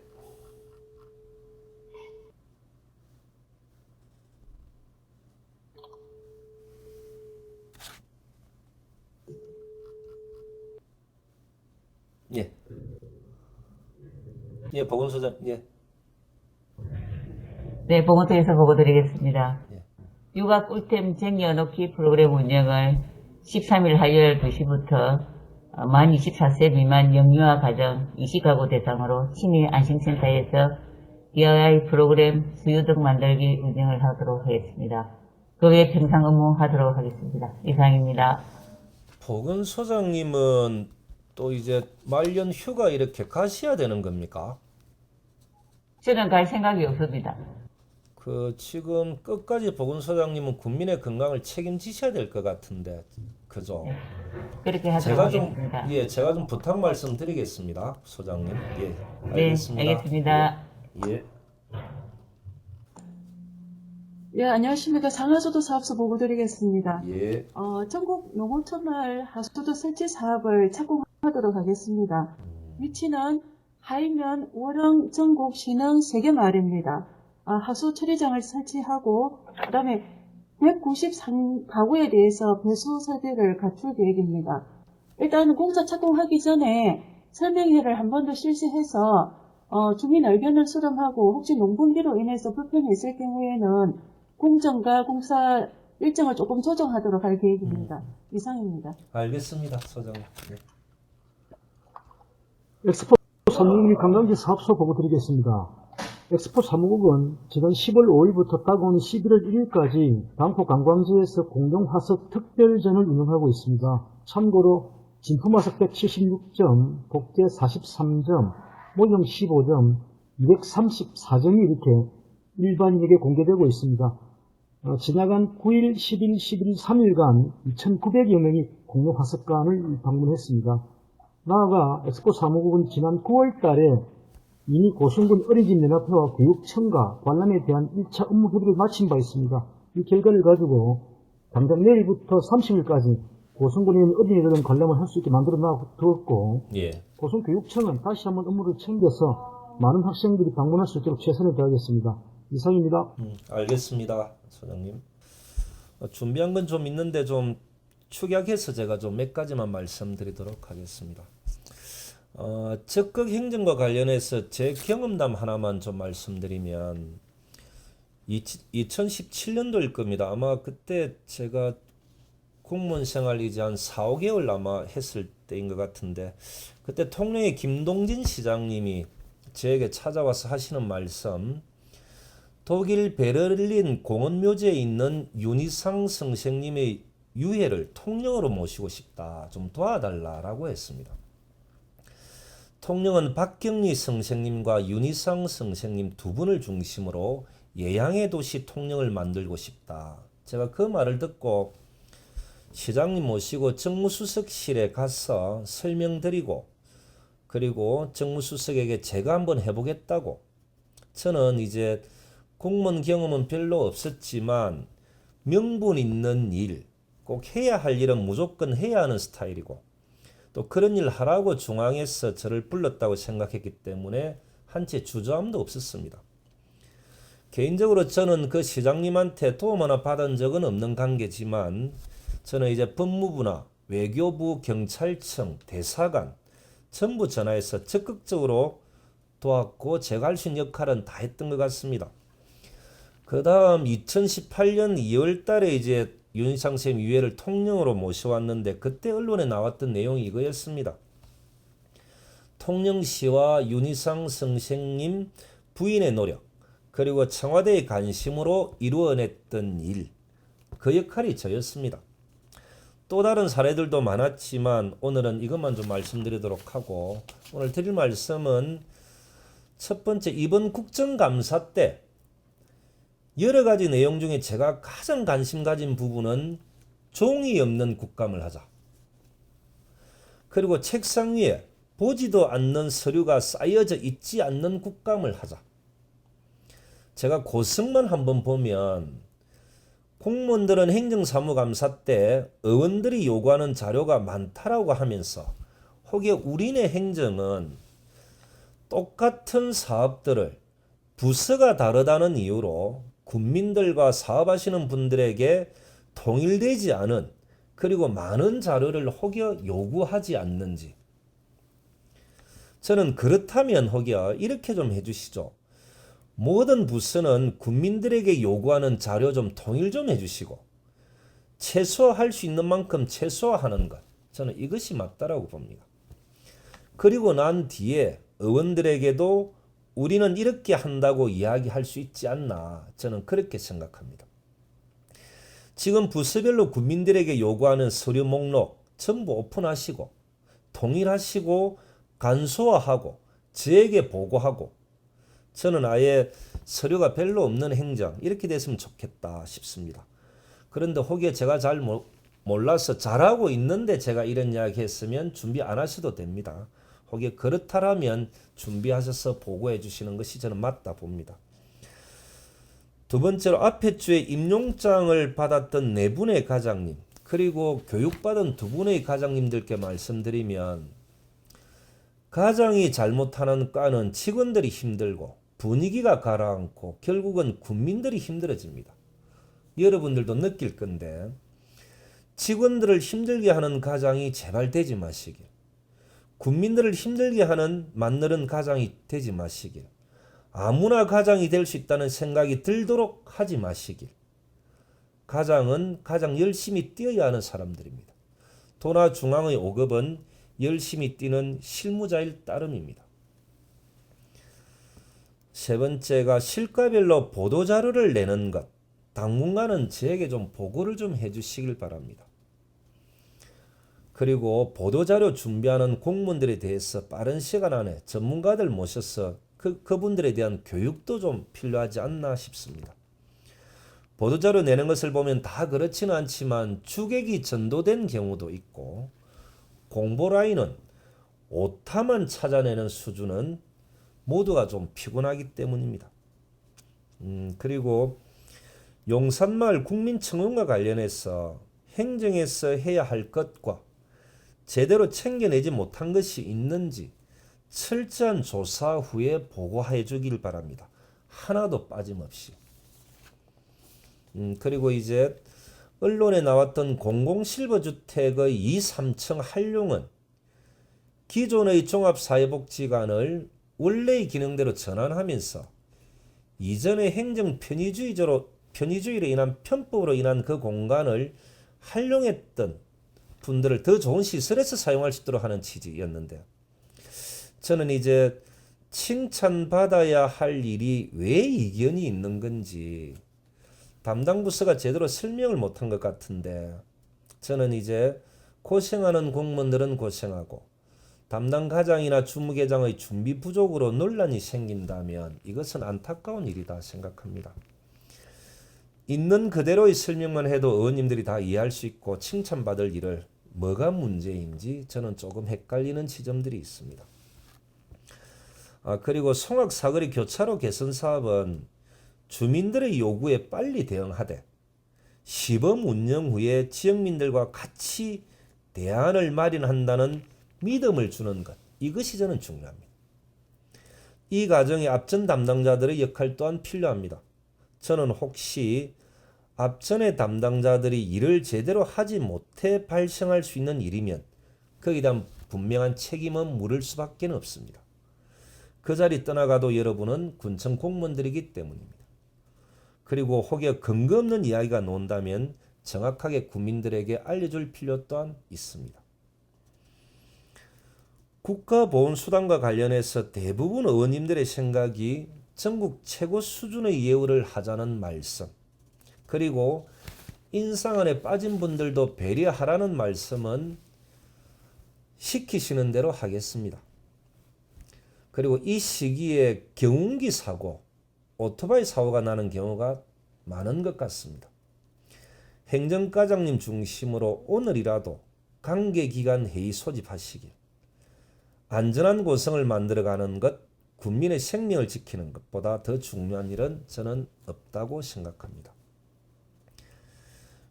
예. 예, 보건소장. 예. 네, 보건소에서 보고드리겠습니다. 예. 육아 꿀템 쟁여놓기 프로그램 운영을 13일 화요일 2시부터 만 24세 미만 영유아 가정 20가구 대상으로 친일 안심센터에서 DIY 프로그램 수요 등 만들기 운영을 하도록 하겠습니다. 그 외 평상 업무하도록 하겠습니다. 이상입니다. 보건소장님은 또 이제 말년 휴가 이렇게 가셔야 되는 겁니까? 저는 갈 생각이 없습니다. 그 지금 끝까지 보건소장님은 국민의 건강을 책임지셔야 될 것 같은데, 그죠? 네, 그렇게 하도록 하겠습니다. 예, 제가 좀 부탁 말씀드리겠습니다, 소장님. 예, 네, 알겠습니다. 알겠습니다. 예. 예, 안녕하십니까. 상하수도 사업소 보고드리겠습니다. 예. 전국 농어터널 하수도 설치 사업을 착공하도록 하겠습니다. 위치는 하이면, 월흥, 전국, 신흥 3개 마을입니다. 하수 처리장을 설치하고 그 다음에 193가구에 대해서 배수 설비를 갖출 계획입니다. 일단 공사 착공하기 전에 설명회를 한 번 더 실시해서 주민 의견을 수렴하고 혹시 농분기로 인해서 불편이 있을 경우에는 공정과 공사 일정을 조금 조정하도록 할 계획입니다. 이상입니다. 알겠습니다, 소장님. 예. 엑스포 사무국 관광지 사업소 보고드리겠습니다. 엑스포 사무국은 지난 10월 5일부터 다가오는 11월 1일까지 반포 관광지에서 공동 화석 특별전을 운영하고 있습니다. 참고로 진품 화석 176점, 복제 43점, 모형 15점, 234점이 이렇게 일반인에게 공개되고 있습니다. 지나간 9일, 10일, 11일 3일간 2,900여 명이 공동 화석관을 방문했습니다. 나아가 엑스포 사무국은 지난 9월 달에 이미 고성군 어린이집 연합회와 교육청과 관람에 대한 1차 업무 협의를 마친 바 있습니다. 이 결과를 가지고 당장 내일부터 30일까지 고성군에 있는 어린이들은 관람을 할 수 있게 만들어 놔두었고, 예. 고성교육청은 다시 한번 업무를 챙겨서 많은 학생들이 방문할 수 있도록 최선을 다하겠습니다. 이상입니다. 알겠습니다, 소장님. 준비한 건 좀 있는데 좀 축약해서 제가 좀 몇 가지만 말씀드리도록 하겠습니다. 적극 행정과 관련해서 제 경험담 하나만 좀 말씀드리면 2017년도일 겁니다. 아마 그때 제가 공무원 생활 이제 한 4, 5개월 아마 했을 때인 것 같은데, 그때 통영의 김동진 시장님이 저에게 찾아와서 하시는 말씀, 독일 베를린 공원묘지에 있는 윤희상 선생님의 유해를 통영으로 모시고 싶다, 좀 도와달라라고 했습니다. 통영은 박경리 선생님과 윤희상 선생님 두 분을 중심으로 예향의 도시 통영을 만들고 싶다. 제가 그 말을 듣고 시장님 모시고 정무수석실에 가서 설명드리고, 그리고 정무수석에게 제가 한번 해보겠다고, 저는 이제 공무원 경험은 별로 없었지만 명분 있는 일, 꼭 해야 할 일은 무조건 해야 하는 스타일이고, 또 그런 일 하라고 중앙에서 저를 불렀다고 생각했기 때문에 한채 주저함도 없었습니다. 개인적으로 저는 그 시장님한테 도움 하나 받은 적은 없는 관계지만, 저는 이제 법무부나 외교부, 경찰청, 대사관 전부 전화해서 적극적으로 도왔고, 제가 할 수 있는 역할은 다 했던 것 같습니다. 그 다음 2018년 2월 달에 이제 윤희상 선생님 유해를 통영으로 모셔왔는데, 그때 언론에 나왔던 내용이 이거였습니다. 통영시와 윤희상 선생님 부인의 노력, 그리고 청와대의 관심으로 이루어냈던 일, 그 역할이 저였습니다. 또 다른 사례들도 많았지만 오늘은 이것만 좀 말씀드리도록 하고, 오늘 드릴 말씀은 첫 번째, 이번 국정감사 때 여러 가지 내용 중에 제가 가장 관심 가진 부분은 종이 없는 국감을 하자. 그리고 책상 위에 보지도 않는 서류가 쌓여져 있지 않는 국감을 하자. 제가 고성만 한번 보면 공무원들은 행정사무감사 때 의원들이 요구하는 자료가 많다라고 하면서 혹여 우리네 행정은 똑같은 사업들을 부서가 다르다는 이유로 국민들과 사업하시는 분들에게 통일되지 않은, 그리고 많은 자료를 혹여 요구하지 않는지. 저는 그렇다면 혹여 이렇게 좀 해주시죠. 모든 부서는 국민들에게 요구하는 자료 좀 통일 좀 해주시고 최소화할 수 있는 만큼 최소화하는 것, 저는 이것이 맞다라고 봅니다. 그리고 난 뒤에 의원들에게도 우리는 이렇게 한다고 이야기할 수 있지 않나, 저는 그렇게 생각합니다. 지금 부서별로 국민들에게 요구하는 서류 목록 전부 오픈하시고 통일하시고 간소화하고 저에게 보고하고, 저는 아예 서류가 별로 없는 행정 이렇게 됐으면 좋겠다 싶습니다. 그런데 혹여 제가 잘 몰라서 잘하고 있는데 제가 이런 이야기 했으면 준비 안 하셔도 됩니다. 혹여 그렇다라면 준비하셔서 보고해 주시는 것이 저는 맞다 봅니다. 두 번째로 앞에 주에 임용장을 받았던 네 분의 가장님, 그리고 교육받은 두 분의 가장님들께 말씀드리면, 가장이 잘못하는 과는 직원들이 힘들고 분위기가 가라앉고 결국은 국민들이 힘들어집니다. 여러분들도 느낄 건데, 직원들을 힘들게 하는 가장이 제발 되지 마시길, 국민들을 힘들게 하는 만드는 가장이 되지 마시길, 아무나 가장이 될 수 있다는 생각이 들도록 하지 마시길. 가장은 가장 열심히 뛰어야 하는 사람들입니다. 도나 중앙의 5급은 열심히 뛰는 실무자일 따름입니다. 세 번째가 실과별로 보도자료를 내는 것, 당분간은 저에게 좀 보고를 좀 해주시길 바랍니다. 그리고 보도자료 준비하는 공무원들에 대해서 빠른 시간 안에 전문가들 모셔서 그분들에 대한 교육도 좀 필요하지 않나 싶습니다. 보도자료 내는 것을 보면 다 그렇지는 않지만 주객이 전도된 경우도 있고, 공보라인은 오타만 찾아내는 수준은 모두가 좀 피곤하기 때문입니다. 그리고 용산마을 국민청원과 관련해서 행정에서 해야 할 것과 제대로 챙겨내지 못한 것이 있는지 철저한 조사 후에 보고해 주길 바랍니다. 하나도 빠짐없이. 그리고 이제 언론에 나왔던 공공실버주택의 2, 3층 활용은 기존의 종합사회복지관을 원래의 기능대로 전환하면서 이전의 행정 편의주의로 인한 편법으로 인한 그 공간을 활용했던 분들을 더 좋은 시설에서 사용할 수 있도록 하는 취지였는데, 저는 이제 칭찬받아야 할 일이 왜 이견이 있는 건지 담당 부서가 제대로 설명을 못한 것 같은데, 저는 이제 고생하는 공무원들은 고생하고 담당 과장이나 주무계장의 준비 부족으로 논란이 생긴다면 이것은 안타까운 일이다 생각합니다. 있는 그대로의 설명만 해도 의원님들이 다 이해할 수 있고 칭찬받을 일을 뭐가 문제인지 저는 조금 헷갈리는 지점들이 있습니다. 그리고 송악사거리 교차로 개선 사업은 주민들의 요구에 빨리 대응하되 시범 운영 후에 지역민들과 같이 대안을 마련한다는 믿음을 주는 것, 이것이 저는 중요합니다. 이 과정에 앞전 담당자들의 역할 또한 필요합니다. 저는 혹시 앞전의 담당자들이 일을 제대로 하지 못해 발생할 수 있는 일이면 거기에 대한 분명한 책임은 물을 수밖에 없습니다. 그 자리 떠나가도 여러분은 군청 공무원들이기 때문입니다. 그리고 혹여 근거 없는 이야기가 나온다면 정확하게 국민들에게 알려줄 필요 또한 있습니다. 국가보훈수단과 관련해서 대부분 의원님들의 생각이 전국 최고 수준의 예우를 하자는 말씀, 그리고 인상안에 빠진 분들도 배려하라는 말씀은 시키시는 대로 하겠습니다. 그리고 이 시기에 경운기 사고, 오토바이 사고가 나는 경우가 많은 것 같습니다. 행정과장님 중심으로 오늘이라도 관계기관 회의 소집하시길, 안전한 고성을 만들어가는 것, 국민의 생명을 지키는 것보다 더 중요한 일은 저는 없다고 생각합니다.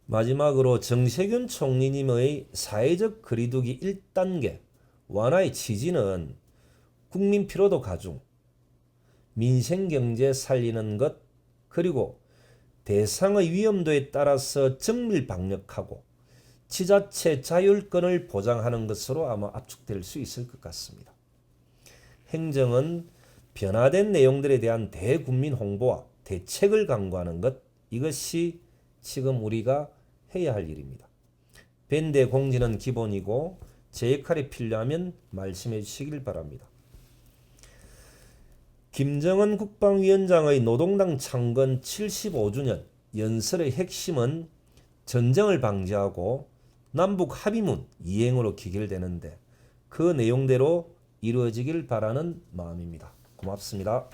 마지막으로 정세균 총리님의 사회적 거리두기 1단계 완화의 취지는 국민 피로도 가중, 민생경제 살리는 것, 그리고 대상의 위험도에 따라서 정밀 방역하고 지자체 자율권을 보장하는 것으로 아마 압축될 수 있을 것 같습니다. 행정은 변화된 내용들에 대한 대국민 홍보와 대책을 강구하는 것, 이것이 지금 우리가 해야 할 일입니다. 밴드의 공지는 기본이고 제 역할이 필요하면 말씀해 주시길 바랍니다. 김정은 국방위원장의 노동당 창건 75주년 연설의 핵심은 전쟁을 방지하고 남북 합의문 이행으로 기결되는데 그 내용대로 이루어지길 바라는 마음입니다. 고맙습니다.